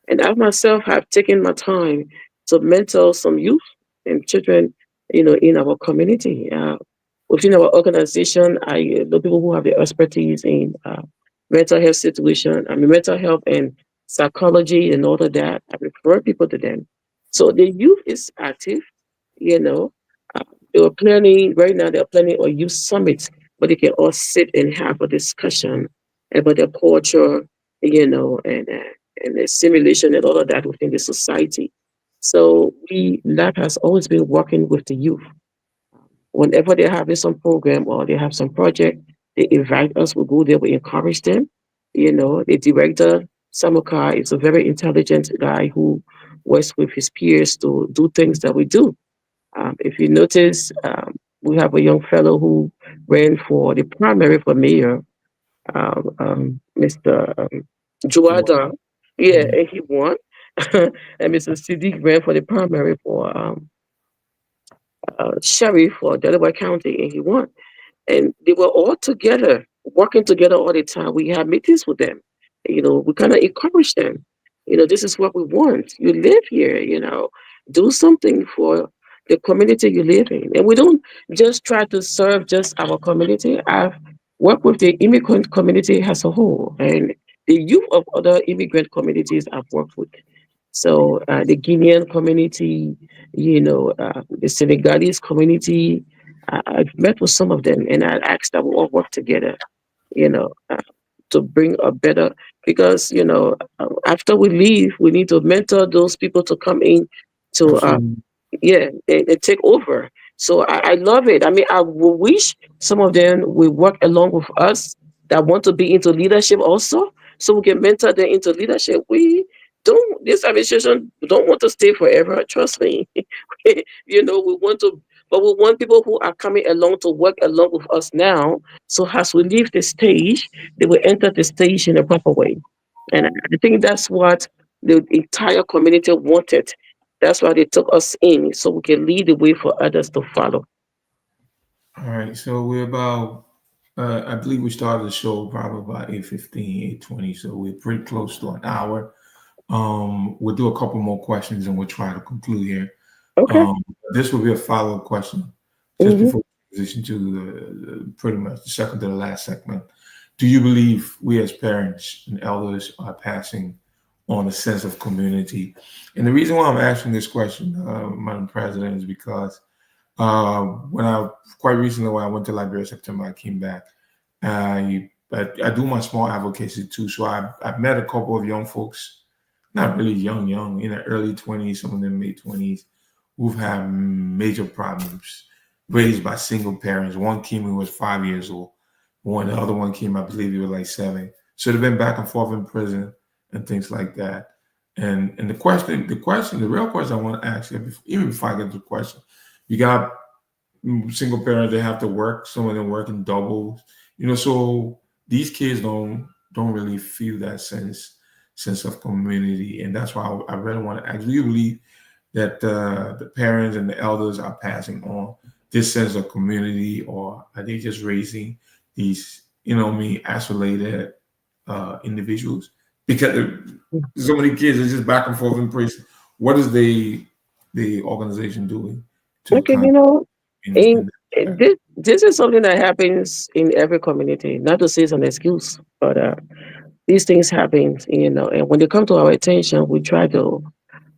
And I myself have taken my time to mentor some youth and children, in our community. Within our organization, I the people who have the expertise in mental health situation, mental health and psychology and all of that. I refer people to them. So the youth is active, you know. Uh, they were planning right now. They're planning a youth summit, but they can all sit and have a discussion about their culture, and the simulation and all of that within the society. So that has always been working with the youth. Whenever they're having some program or they have some project, they invite us. We go there. We encourage them. The director Samuka is a very intelligent guy who works with his peers to do things that we do. If you notice, we have a young fellow who ran for the primary for mayor, Mr. Sure. Juada. Yeah, Mhm. and he won. And Mr. Siddiq ran for the primary for sheriff for Delaware County, and he won. And they were all together, working together all the time. We had meetings with them. We kind of encourage them. This is what we want. You live here, do something for the community you live in. And we don't just try to serve just our community. I've worked with the immigrant community as a whole and the youth of other immigrant communities I've worked with. So the Guinean community, the Senegalese community, I've met with some of them and I asked that we all work together, you know, uh, to bring a better, because, after we leave, we need to mentor those people to come in to Absolutely. yeah, they take over. So I love it. I mean, I wish some of them will work along with us that want to be into leadership also, so we can mentor them into leadership. This administration don't want to stay forever. Trust me. We want to, but we want people who are coming along to work along with us now. So as we leave the stage, they will enter the stage in a proper way. And I think that's what the entire community wanted. That's why they took us in, so we can lead the way for others to follow. All right. So we're about, I believe we started the show probably about 8:15, 8:20. So we're pretty close to an hour. We'll do a couple more questions and we'll try to conclude here. Okay. Um, this will be a follow-up question just Hmm. before we transition to pretty much the second to the last segment. Do you believe we as parents and elders are passing on a sense of community? And the reason why I'm asking this question, Madam President, is because when I quite recently when I went to Liberia September, I came back. I do my small advocacy too, so I've met a couple of young folks, not really young, in their early 20s, some of them mid 20s, who've had major problems raised by single parents. One came who was 5 years old. The other one came, I believe he was like 7. So they've been back and forth in prison and things like that. And the real question I want to ask you, even before I get to the question, you got single parents, they have to work. Some of them work in doubles. So these kids don't really feel that sense of community, and that's why I really want to ask. Do you believe that the parents and the elders are passing on this sense of community, or are they just raising these, isolated individuals? Because so many kids are just back and forth in prison. What is the organization doing to Okay, kind of in, in that? this is something that happens in every community. Not to say it's an excuse, but these things happen, and when they come to our attention, we try to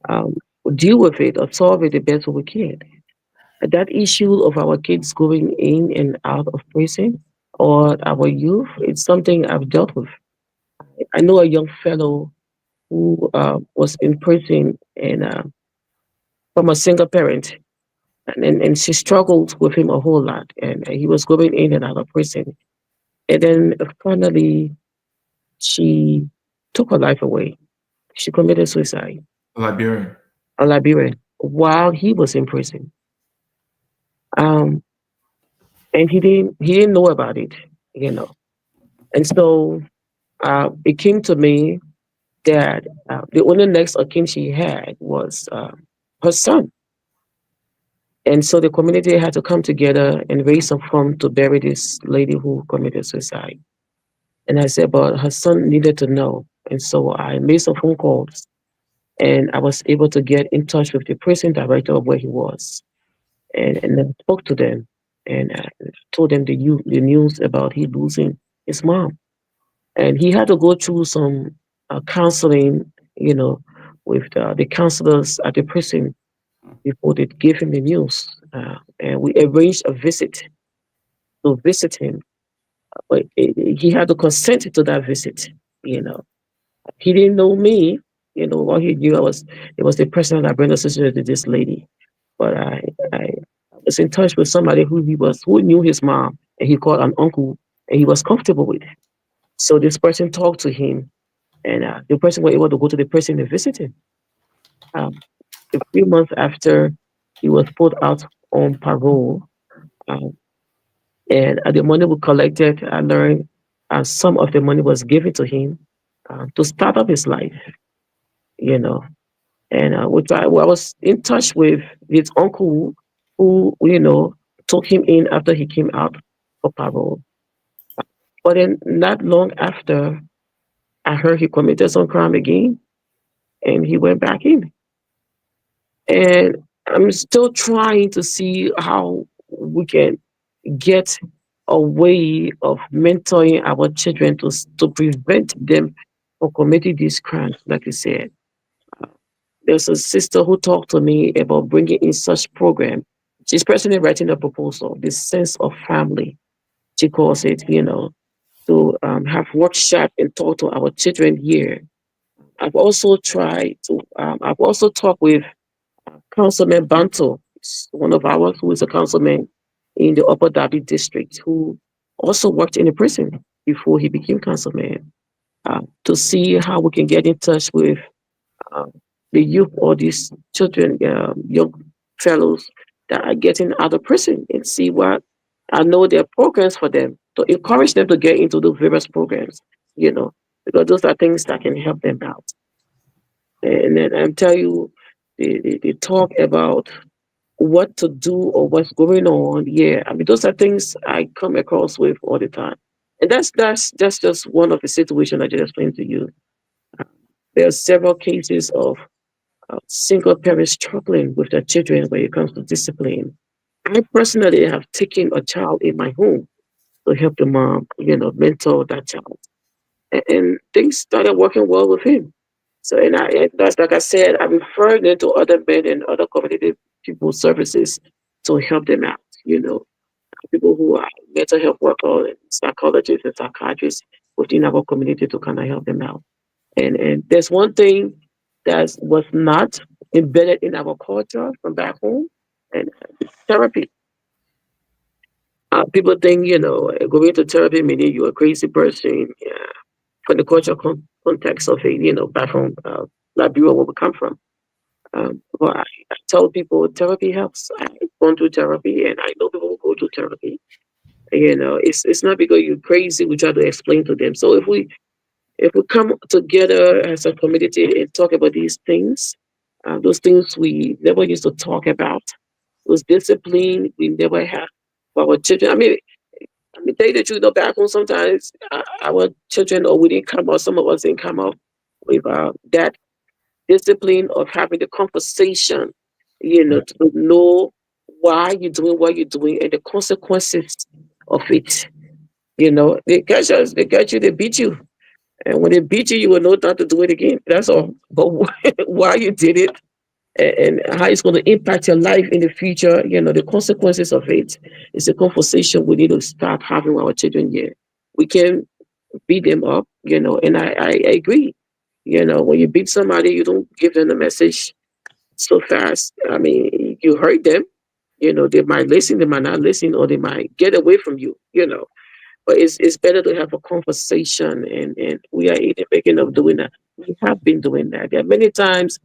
um, deal with it or solve it the best we can. That issue of our kids going in and out of prison or our youth, it's something I've dealt with. I know a young fellow who was in prison and from a single parent. and she struggled with him a whole lot, and he was going in and out of prison. And then finally, she took her life away. She committed suicide. Liberian. A Liberian while he was in prison. Um, and he didn't know about it, you know. And so it came to me that the only next of kin she had was her son. And so the community had to come together and raise some funds to bury this lady who committed suicide. And I said, but her son needed to know. And so I made some phone calls and I was able to get in touch with the prison director of where he was. And then spoke to them and told them the news about he losing his mom. And he had to go through some counseling, with the counselors at the prison before they gave him the news. And we arranged a visit to visit him, but he had to consent to that visit. You know, he didn't know me. All he knew it was the person that brought associated to this lady. But I was in touch with somebody who knew his mom, and he called an uncle, and he was comfortable with. So this person talked to him, and the person was able to go to the person and visit him. Um, a few months after he was put out on parole, um, and the money we collected, I learned some of the money was given to him to start up his life, you know. And I was in touch with his uncle who, took him in after he came out for parole. But then not long after, I heard he committed some crime again and he went back in. And I'm still trying to see how we can get a way of mentoring our children to prevent them from committing these crimes, like you said. There's a sister who talked to me about bringing in such program. She's personally writing a proposal, this sense of family, she calls it, to have workshop and talk to our children here. I've also talked with Councilman Banto, one of ours who is a councilman in the Upper Darby district, who also worked in a prison before he became councilman, to see how we can get in touch with uh, the youth or these children, young fellows that are getting out of prison and see what I know there are programs for them to encourage them to get into the various programs, because those are things that can help them out. And then I'm tell you, the talk about what to do or what's going on. Yeah, I mean those are things I come across with all the time, and that's just one of the situations I just explained to you. There are several cases of single parents struggling with their children when it comes to discipline. I personally have taken a child in my home to help the mom, mentor that child, and things started working well with him. So, and that's like I said, I referred them to other men and other community people services to help them out. People who are mental health workers, and psychologists and psychiatrists within our community to kind of help them out. And there's one thing that was not embedded in our culture from back home, and therapy. People think, going to therapy meaning you're a crazy person. Yeah. From the cultural context of it, back home, Liberia, where we come from. But I tell people therapy helps. I've gone through therapy, and I know people who go through therapy. It's not because you're crazy. We try to explain to them. So if we come together as a community and talk about those things we never used to talk about, those discipline we never had for our children. I mean, tell you the truth, back home sometimes our children or we didn't come out, some of us didn't come out with that discipline of having the conversation, to know why you're doing what you're doing and the consequences of it. They catch you, they beat you. And when they beat you, you will know not to do it again. That's all. But why you did it and how it's going to impact your life in the future, the consequences of it is a conversation we need to start having with our children here. We can beat them up, and I agree. When you beat somebody, you don't give them the message so fast. I mean, you hurt them, They might listen, they might not listen, or they might get away from you. But it's better to have a conversation, and we are in the making of doing that. We have been doing that. There are many times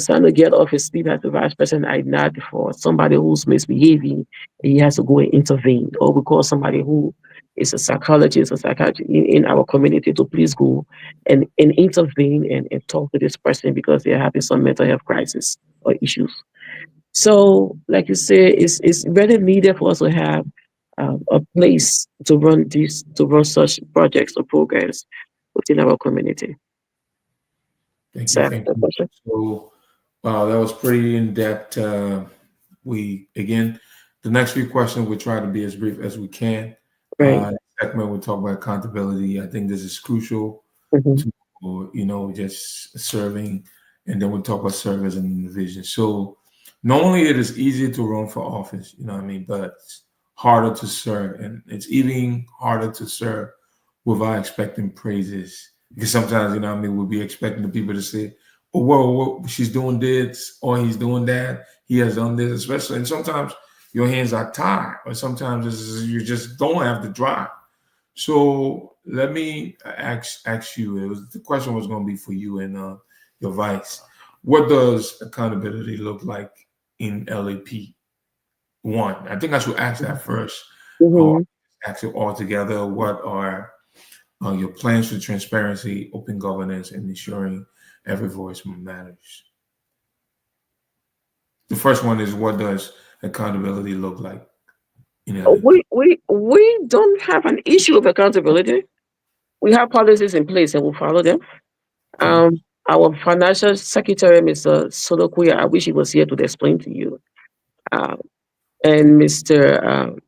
trying to get off his sleep as the vice president I not for somebody who's misbehaving, and he has to go and intervene. Or we call somebody who is a psychologist or psychiatrist in our community to please go and intervene and talk to this person because they're having some mental health crisis or issues. So, like you say, it's very needed for us to have a place to run such projects or programs within our community. Thank you. So, Thank the you. question. So, that was pretty in depth. We again, the next few questions we'll try to be as brief as we can. Right. Segment we'll talk about accountability. I think this is crucial Hmm. to just serving, and then we'll talk about service and vision. So, normally it is easier to run for office, you know what I mean, but it's harder to serve, and it's even harder to serve without expecting praises. Because sometimes, you know what I mean, we'll be expecting the people to say, oh, well, she's doing this, or he's doing that, he has done this, especially. And sometimes your hands are tied, or sometimes you just don't have the drive. So let me ask you. The question was going to be for you and your vice. What does accountability look like in LAP? One, I think I should ask that first. Or Hmm. ask it all together. What are your plans for transparency, open governance, and ensuring every voice matters? The first one is, what does accountability look like in LAP? We don't have an issue of accountability. We have policies in place and we follow them. Okay. Our financial secretary, Mr. Solokuya, I wish he was here to explain to you. Uh, and Mr.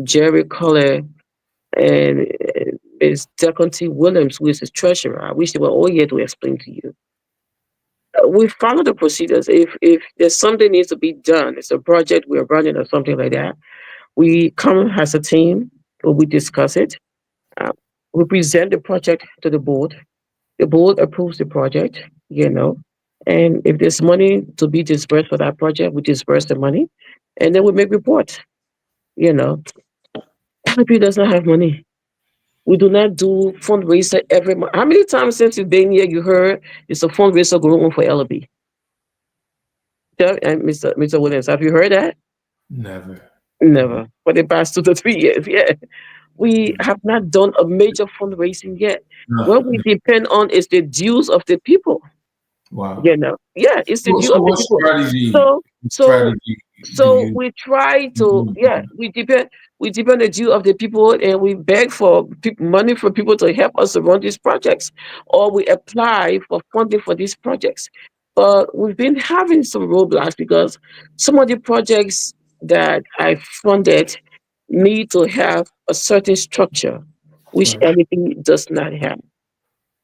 Jerry Collet and Ms. Deconte Williams, who is the treasurer. I wish they were all here to explain to you. We follow the procedures. If there's something needs to be done, it's a project we're running or something like that, we come as a team, we discuss it. Uh, we present the project to the board. The board approves the project. And if there's money to be dispersed for that project, we disperse the money, and then we make reports. You know, LP does not have money. We do not do fundraiser every month. How many times since you've been here you heard it's a fundraiser going on for LB? And Mr. Williams, have you heard that? Never. Mhm. Never. For the past 2 to 3 years, yeah. We have not done a major fundraising yet. No, What we depend on is the dues of the people. wow. Yeah, it's the due So of the what people. strategy So, so strategy do So you we try to, implement? yeah, we depend the due of the people, and we beg for money from people to help us to run these projects, or we apply for funding for these projects. But we've been having some roadblocks because some of the projects that I funded need to have a certain structure, which Right. LEP does not have.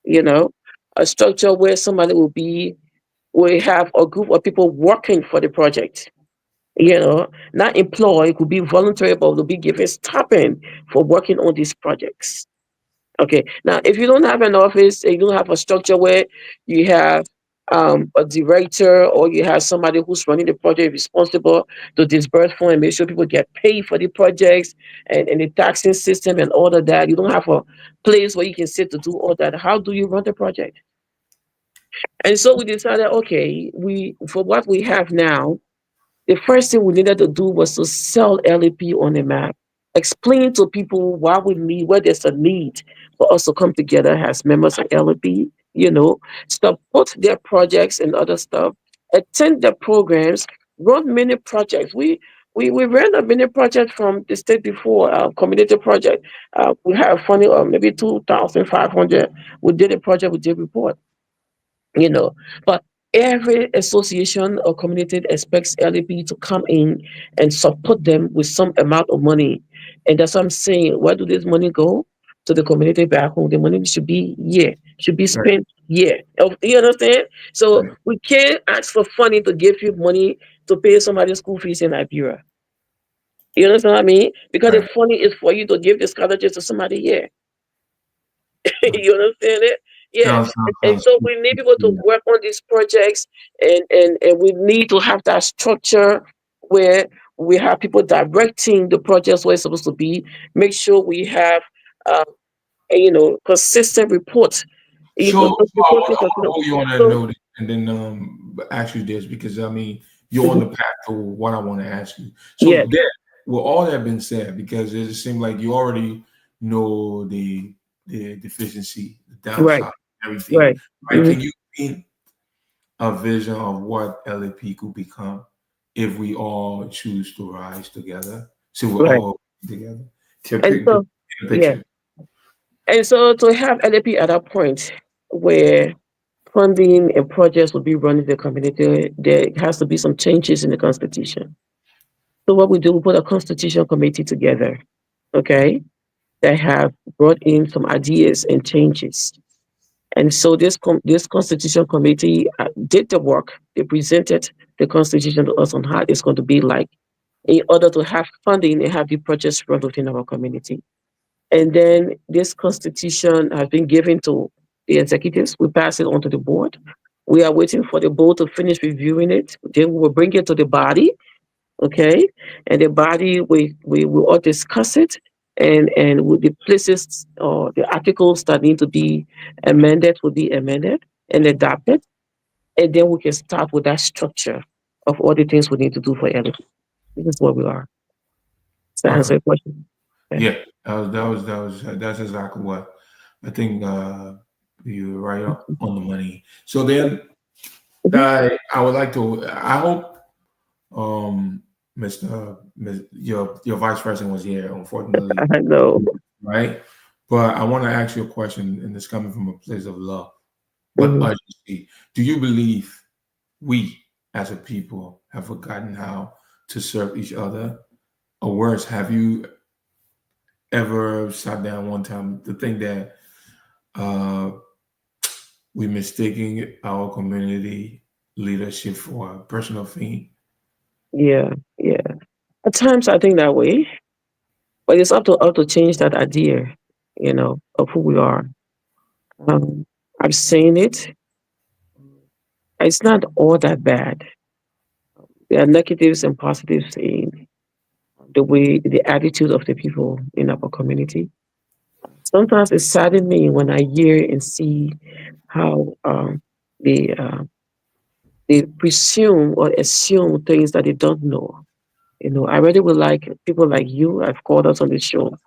You know, a structure where somebody will have a group of people working for the project, not employed, could be voluntary, but will be given stipend for working on these projects. Okay. Now, if you don't have an office and you don't have a structure where you have a director or you have somebody who's running the project responsible to disburse funds and make sure people get paid for the projects and the taxing system and all of that, you don't have a place where you can sit to do all that. How do you run the project? And so we decided, okay, we for what we have now, the first thing we needed to do was to sell LEP on the map, explain to people why we need, where there's a need for us to come together as members of LEP, support their projects and other stuff, attend their programs, run many projects. We ran a mini project from the state before, community project. We have funding of maybe 2,500. We did a project, we did report you know. But every association or community expects LEP to come in and support them with some amount of money. And that's what I'm saying. Where do this money go? To the community back home. The money should be here, should be Right. spent here. You understand? So Right. we can't ask for funding to give you money to pay somebody's school fees in Liberia. You understand what I mean? Because the Right. funding is for you to give the scholarships to somebody here. Right. You understand it? Yeah. And Sounds so we need people to good. work on these projects, and we need to have that structure where we have people directing the projects where it's supposed to be. Make sure we have, uh, consistent reports. You know, So I reporting, want to hold you on that so note and then ask you this because I mean you're on mhm, the path to what I want to ask you. So yes, that with all that been said, because it seems like you already know the deficiency, the right, downside, everything. right. Right? Hmm. Can you paint a vision of what LAP could become if we all choose to rise together? So we're Right. all together. Can And paint so, a yeah. picture. And so to have LAP at that point where funding and projects will be run in the community, there has to be some changes in the constitution. So what we do, we put a constitution committee together, okay, that have brought in some ideas and changes. And so this constitution committee did the work. They presented the constitution to us on how it's going to be like in order to have funding and have the projects run within our community. And then this constitution has been given to the executives. We pass it on to the board. We are waiting for the board to finish reviewing it. Then we will bring it to the body, okay? And the body, we will all discuss it, and with the places or the articles that need to be amended will be amended and adopted. And then we can start with that structure of all the things we need to do for everything. This is where we are. Does that answer Perfect. your question? Okay. Yeah, that's exactly what I think. You're right on the money. So then, Mhm. I would like to. I hope, your vice president was here. Unfortunately, I know. right? But I want to ask you a question, and it's coming from a place of love, but Mhm. urgency. Do you believe we, as a people, have forgotten how to serve each other? Or worse, have you ever sat down one time to think that uh, we mistaking our community leadership for personal fame? Yeah, yeah. At times I think that way, but it's up to us to change that idea, of who we are. Um, I've seen it. It's not all that bad. There are negatives and positives in the attitude of the people in our community. Sometimes it saddens me when I hear and see how they they presume or assume things that they don't know. I really would like people like you. I've called us on the show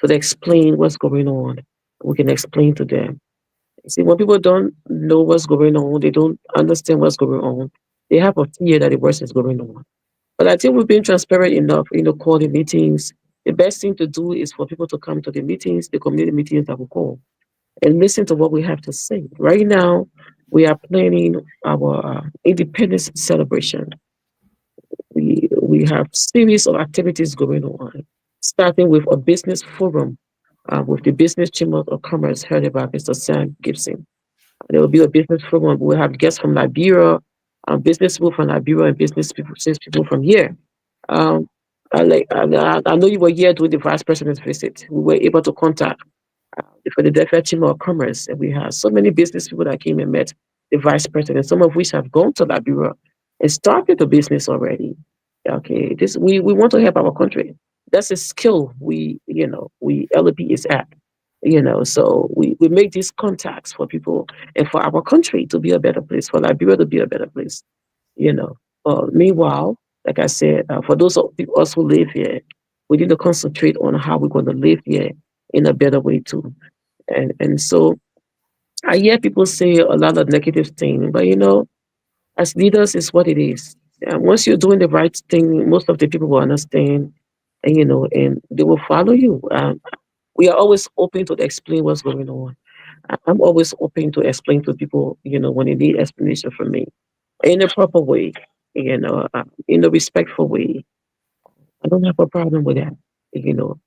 to explain what's going on. We can explain to them. See, when people don't know what's going on, they don't understand what's going on. They have a fear that the worst is going on. But I think we've been transparent enough, calling meetings. The best thing to do is for people to come to the meetings, the community meetings that we call, and listen to what we have to say. Right now, we are planning our independence celebration. We have series of activities going on, starting with a business forum with the Business Chamber of Commerce heard about Mr. Sam Gibson. There will be a business forum. We'll have guests from Liberia, business people from Liberia, and business people from here. Um, I know you were here during the vice president's visit. We were able to contact the Philadelphia Chamber of Commerce, and we had so many business people that came and met the vice president, some of which have gone to Liberia and started a business already. Okay, this we want to help our country. That's a skill we LP is at. So we make these contacts for people and for our country to be a better place, for Liberia to be a better place. You know. Meanwhile, like I said, for those of us who live here, we need to concentrate on how we're going to live here in a better way too. And so I hear people say a lot of negative things, but as leaders, it's what it is. And once you're doing the right thing, most of the people will understand, and they will follow you. We are always open to explain what's going on. I'm always open to explain to people, when they need explanation from me in a proper way, in a respectful way. I don't have a problem with that. You know,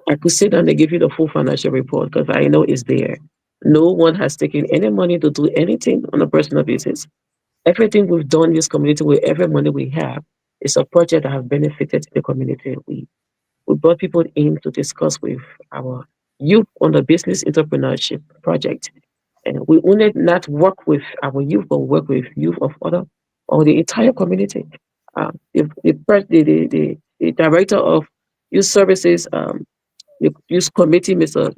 I could sit down and give you the full financial report because I know it's there. No one has taken any money to do anything on a personal basis. Everything we've done in this community with every money we have is a project that has benefited the community. We brought people in to discuss with our youth on the business entrepreneurship project. And we only not work with our youth, but work with youth of other or the entire community. The the director of youth services, the youth committee, Mr.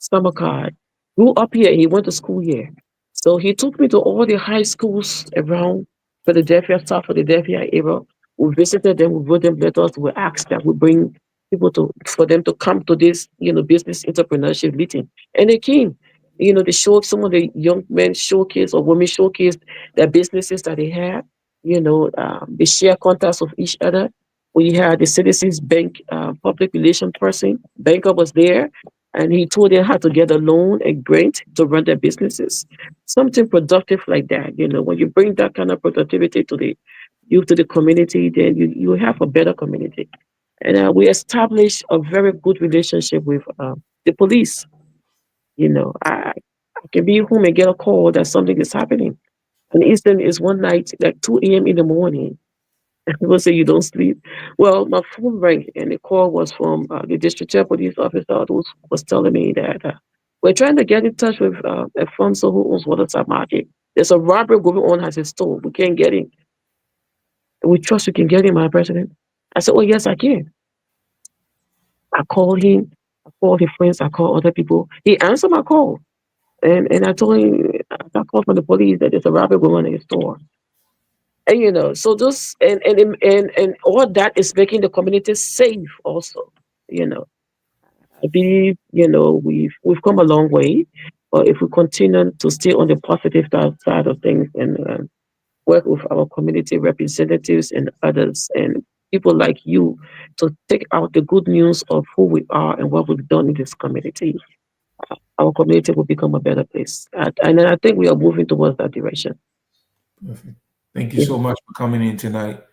Samakar, grew up here. He went to school here. So he took me to all the high schools around Philadelphia, South Philadelphia area. We visited them, we wrote them letters, we asked that we bring people to for them to come to this, business entrepreneurship meeting. And they came. They showed some of the young men showcase or women showcase their businesses that they have. They share contacts with each other. We had the Citizens Bank public relation person, banker was there, and he told them how to get a loan and grant to run their businesses. Something productive like that. When you bring that kind of productivity to the youth, to the community, then you have a better community. And we established a very good relationship with the police. I can be home and get a call that something is happening. And Eastern is one night, like 2 a.m. in the morning. People say you don't sleep. Well, my phone rang and the call was from the district chair police officer who was telling me that we're trying to get in touch with Alfonso who owns Waterside Market. There's a robbery going on at his store. We can't get him. We trust you can get him, my president. I said, oh, yes, I can. I called him. I called his friends. I called other people. He answered my call. And I told him, I got called from the police that there's a robbery going on in his store. And so this and all that is making the community safe also. you know I believe we've come a long way, but if we continue to stay on the positive side of things and work with our community representatives and others and people like you to take out the good news of who we are and what we've done in this community, our community will become a better place. And I think we are moving towards that direction. Perfect. Thank you Yeah. so much for coming in tonight.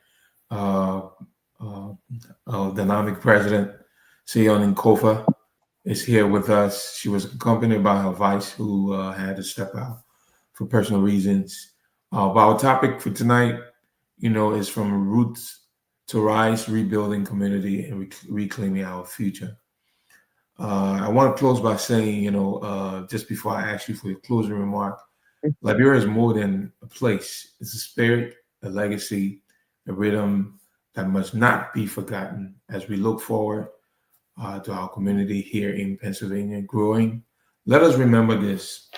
Uh, Dynamic President Sayondee Kofa is here with us. She was accompanied by her vice, who had to step out for personal reasons. But our topic for tonight, is from roots to rise, rebuilding community and reclaiming our future. I want to close by saying, just before I ask you for your closing remark, Liberia is more than a place. It's a spirit, a legacy, a rhythm that must not be forgotten as we look forward to our community here in Pennsylvania growing. Let us remember this: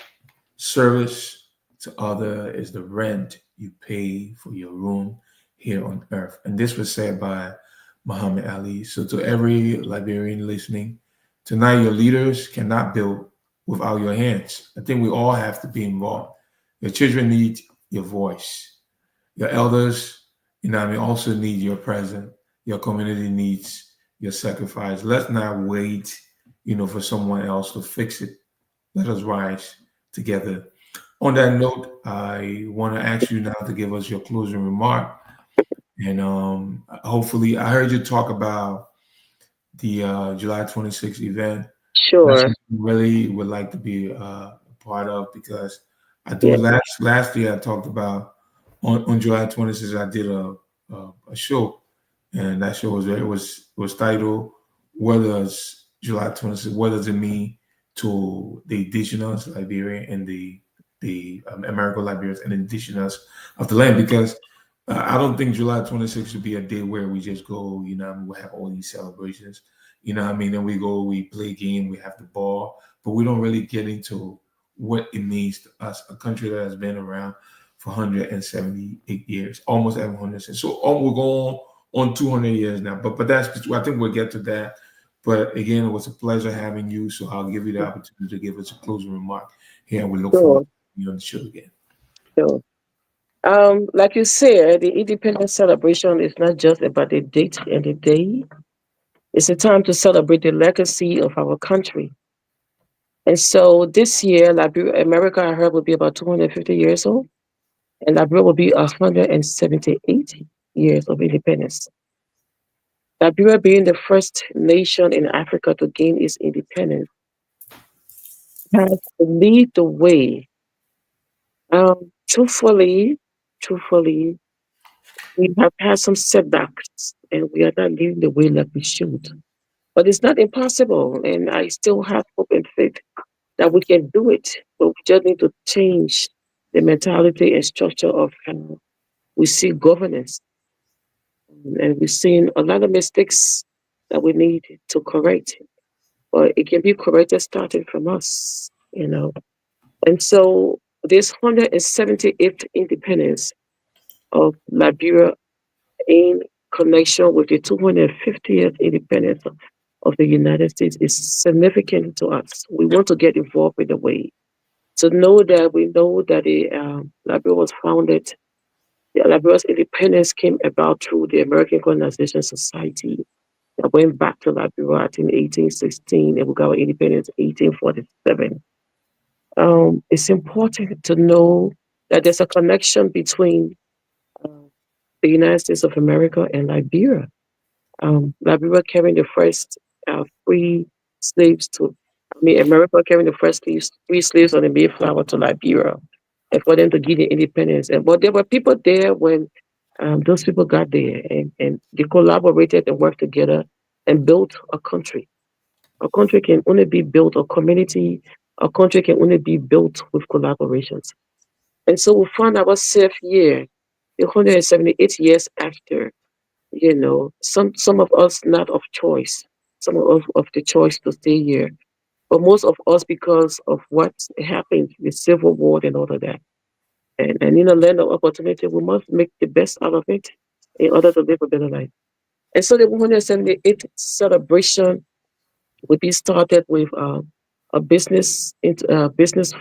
service to other is the rent you pay for your room here on earth. And this was said by Muhammad Ali. So to every Liberian listening, tonight your leaders cannot build without your hands. I think we all have to be involved. Your children need your voice. Your elders, also need your presence. Your community needs your sacrifice. Let's not wait, for someone else to fix it. Let us rise together. On that note, I want to ask you now to give us your closing remark. And hopefully, I heard you talk about the July 26th event. That's Sure. what I really would like to be a part of, because I do Yeah. last year. I talked about on July 26th. I did a show, and that show was titled "What Does July 26th? What does it mean to the indigenous Liberian and the American Liberians and indigenous of the land?" Because I don't think July 26th should be a day where we just go, we have all these celebrations, then we go, we play a game, we have the ball, but we don't really get into what it means to us, a country that has been around for 178 years, almost 100. So we're going on 200 years now, but that's, I think we'll get to that. But again, it was a pleasure having you. So I'll give you the opportunity to give us a closing remark here, and we look forward Sure. to you on the show again. Sure. Like you said, the independence celebration is not just about the date and the day. It's a time to celebrate the legacy of our country. And so this year, Liberia, America, I heard, will be about 250 years old, and Liberia will be 178 years of independence. Liberia being the first nation in Africa to gain its independence has to lead the way. Truthfully, we have had some setbacks, and we are not leading the way like we should. But it's not impossible, and I still have hope and faith that we can do it. But we just need to change the mentality and structure of how we see governance. And we've seen a lot of mistakes that we need to correct. But it can be corrected starting from us. And so this 178th independence of Liberia in connection with the 250th independence of the United States is significant to us. We want to get involved in the way to know that we know that the Liberia was founded. The Liberia's independence came about through the American Colonization Society that went back to Liberia in 1816, and we got our independence in 1847. It's important to know that there's a connection between uh, the United States of America and Liberia. Liberia carrying the first free slaves America carrying the first free slaves on the Mayflower to Liberia, and for them to give the independence. But there were people there when those people got there, and they collaborated and worked together and built a country. A country can only be built, a country can only be built with collaborations. And so we find ourselves here, 178 years after, some of us not of choice, some of us of the choice to stay here, but most of us because of what happened, the Civil War and all of that. And in a land of opportunity, we must make the best out of it in order to live a better life. And so the 178th celebration will be started with business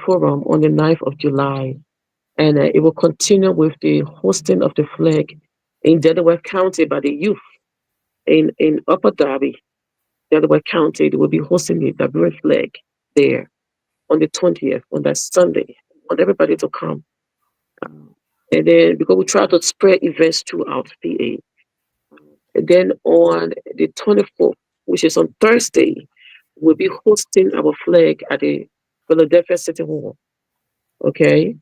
forum on the 9th of July. And it will continue with the hosting of the flag in Delaware County by the youth in Upper Darby, Delaware County. They will be hosting the Liberian flag there on the 20th, on that Sunday. I want everybody to come. And then because we try to spread events throughout PA. And then on the 24th, which is on Thursday, we'll be hosting our flag at the Philadelphia City Hall, okay,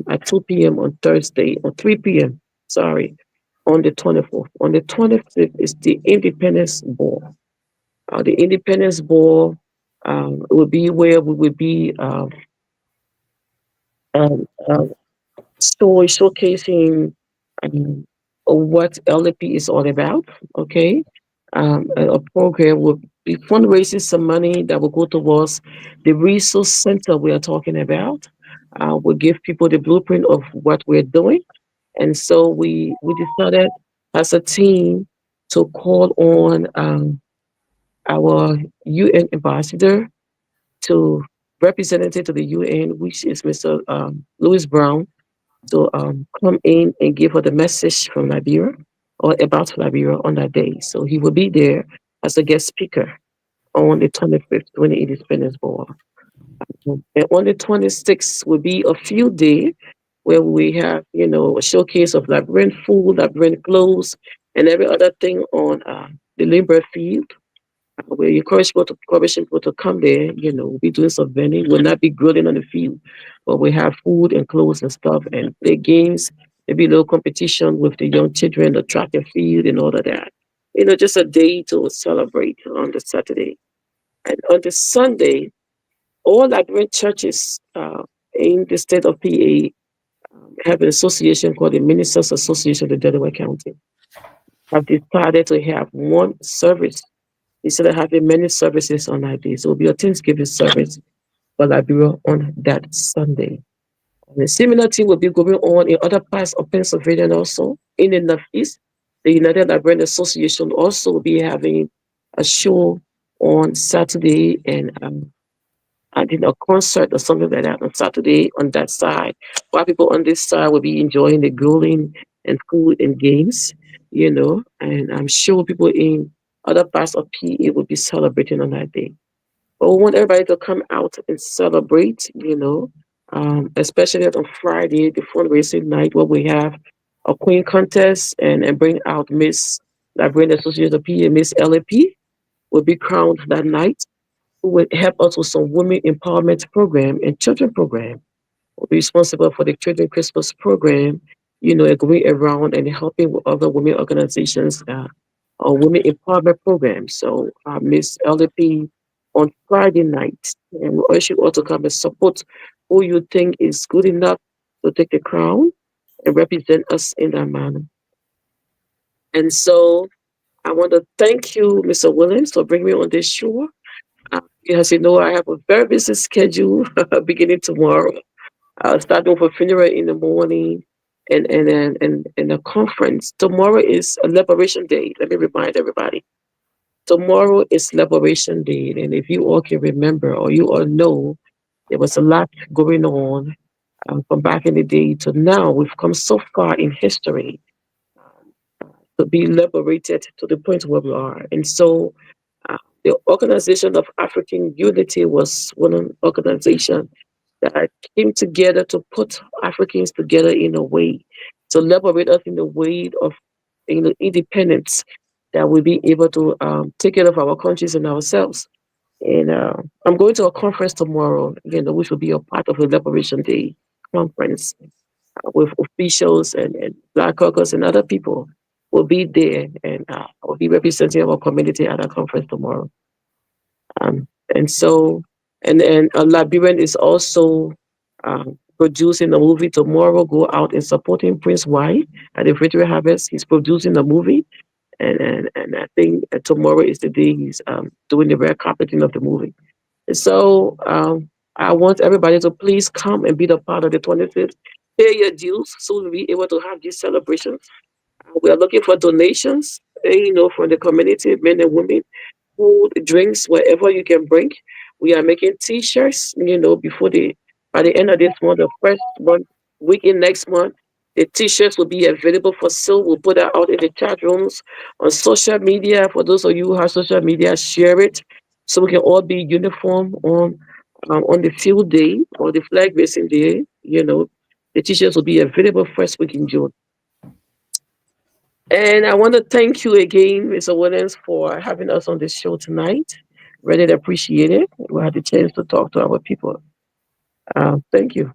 at 2 p.m. on Thursday, or 3 p.m., sorry, on the 24th. On the 25th is the Independence Ball. The Independence Ball will be where we will be um, um, showcasing um, what LAP is all about, okay? A program will be fundraising some money that will go towards the resource center we are talking about. We'll give people the blueprint of what we're doing. And so we decided as a team to call on our UN ambassador to representative to the UN, which is Mr. Louis Brown, to come in and give her the message from Liberia or about Liberia on that day. So he will be there as a guest speaker on the 25th, when the Independence Ball. And on the 26th will be a field day where we have, a showcase of Liberian food, Liberian clothes, and every other thing on the Limber field. We encourage people to come there, we'll be doing some vending. We'll not be grilling on the field, but we have food and clothes and stuff and play games, maybe a little competition with the young children, the track and field and all of that. Just a day to celebrate on the Saturday. And on the Sunday, all Liberian churches in the state of PA have an association called the Ministers Association of Delaware County. Have decided to have one service instead of having many services on that day. So it'll be a Thanksgiving service for Liberia on that Sunday. And a similar thing will be going on in other parts of Pennsylvania and also in the Northeast. The United Liberian Association also will be having a show on Saturday and I did a concert or something like that on Saturday on that side. While people on this side will be enjoying the grilling and food and games, and I'm sure people in other parts of PA will be celebrating on that day. But we want everybody to come out and celebrate, especially on Friday, the fundraising night, where we have a queen contest and bring out Miss Liberian Association of PA, Miss LAP will be crowned that night, who will help us with some women empowerment program and children program. We'll be responsible for the Children Christmas program, and going around and helping with other women organizations or women empowerment programs. So Miss LDP on Friday night, and we urge you all to come and support who you think is good enough to take the crown and represent us in that manner. And so I want to thank you, Mr. Williams, for bringing me on this show. As you know, I have a very busy schedule beginning tomorrow. I'll start off a funeral in the morning and a conference. Tomorrow is a Liberation Day. Let me remind everybody. Tomorrow is Liberation Day. And if you all can remember or you all know, there was a lot going on from back in the day to now. We've come so far in history to be liberated to the point where we are. And so the Organization of African Unity was one organization that came together to put Africans together in a way to liberate us in the way of independence that we'll be able to take care of our countries and ourselves. And I'm going to a conference tomorrow, which will be a part of the Liberation Day conference with officials and Black caucus and other people will be there, and will be representing our community at a conference tomorrow. And so, and Liberian is also producing a movie tomorrow. Go out and supporting Prince White at the Victory Harvest. He's producing a movie, and I think tomorrow is the day he's doing the red carpeting of the movie. And so I want everybody to please come and be the part of the 25th. Pay your dues so we'll be able to have these celebrations. We are looking for donations, from the community, men and women, food, drinks, whatever you can bring. We are making T-shirts, by the end of this month, the first week in next month, the T-shirts will be available for sale. We'll put that out in the chat rooms on social media. For those of you who have social media, share it so we can all be uniform on the field day or the flag raising day. The T-shirts will be available first week in June. And I want to thank you again, Mr. Williams, for having us on this show tonight. Really appreciate it. We had the chance to talk to our people. Thank you.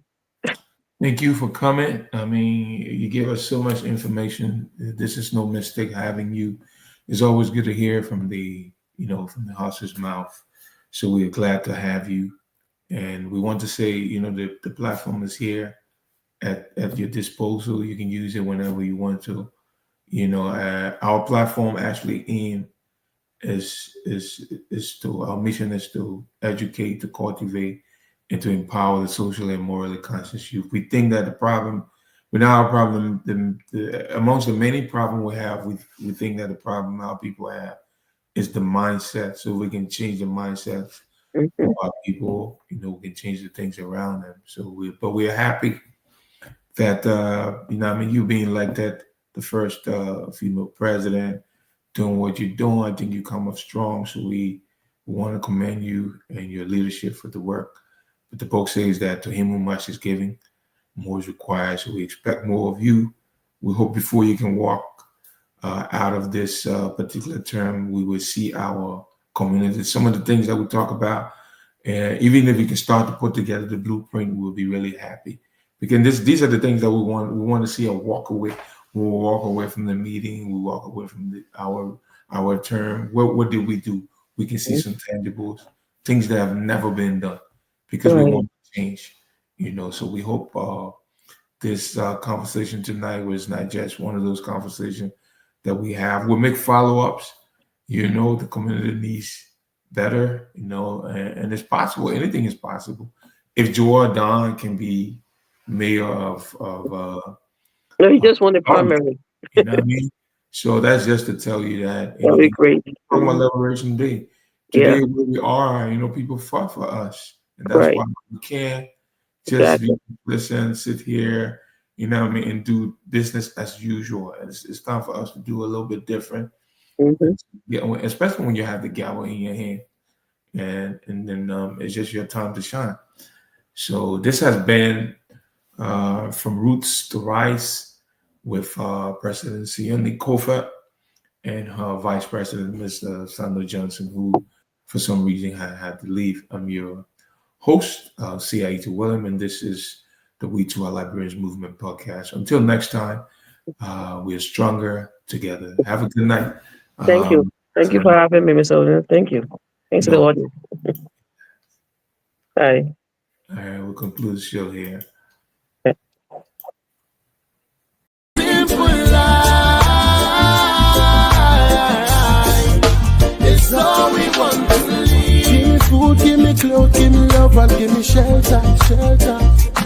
Thank you for coming. I mean, you give us so much information. This is no mistake having you. It's always good to hear from the horse's mouth. So we're glad to have you. And we want to say, the platform is here at your disposal. You can use it whenever you want to. Our platform actually our mission is to educate, to cultivate, and to empower the socially and morally conscious youth. We think that amongst the many problems we have, we think that the problem our people have is the mindset. So we can change the mindset of our people, we can change the things around them. So we're happy that you being elected the first female president, doing what you're doing. I think you come up strong. So we want to commend you and your leadership for the work. But the book says that to him who much is giving, more is required. So we expect more of you. We hope before you can walk out of this particular term, we will see our community. Some of the things that we talk about, even if you can start to put together the blueprint, we'll be really happy. Because these are the things that we want. We want to see a walk away. We'll walk away from the meeting. We walk away from our term. What did we do? We can see some tangibles, things that have never been done, because we want to change. So we hope this conversation tonight was not just one of those conversations that we have. We'll make follow-ups. The community needs better. And it's possible. Anything is possible. If Joel Don can be mayor of no, he just won the primary. You know what I mean? So that's just to tell you that. That'd be great. Talking about Liberation Day. Today, where we are, people fought for us. And that's why we can't just listen, sit here, and do business as usual. It's time for us to do a little bit different. Especially when you have the gavel in your hand. And then it's just your time to shine. So this has been From Roots to Rise with President Sayondee Kofa and her Vice President, Mr. Sando Johnson, who for some reason had to leave. I'm your host, Ayiti William, and this is the We Too Are Liberians Movement podcast. Until next time, we're stronger together. Have a good night. Thank you. Thank you for having me, Mr. Williams. Thank you. Thanks to the audience. Bye. All right, we'll conclude the show here. Simple life. and give me shelter, shelter.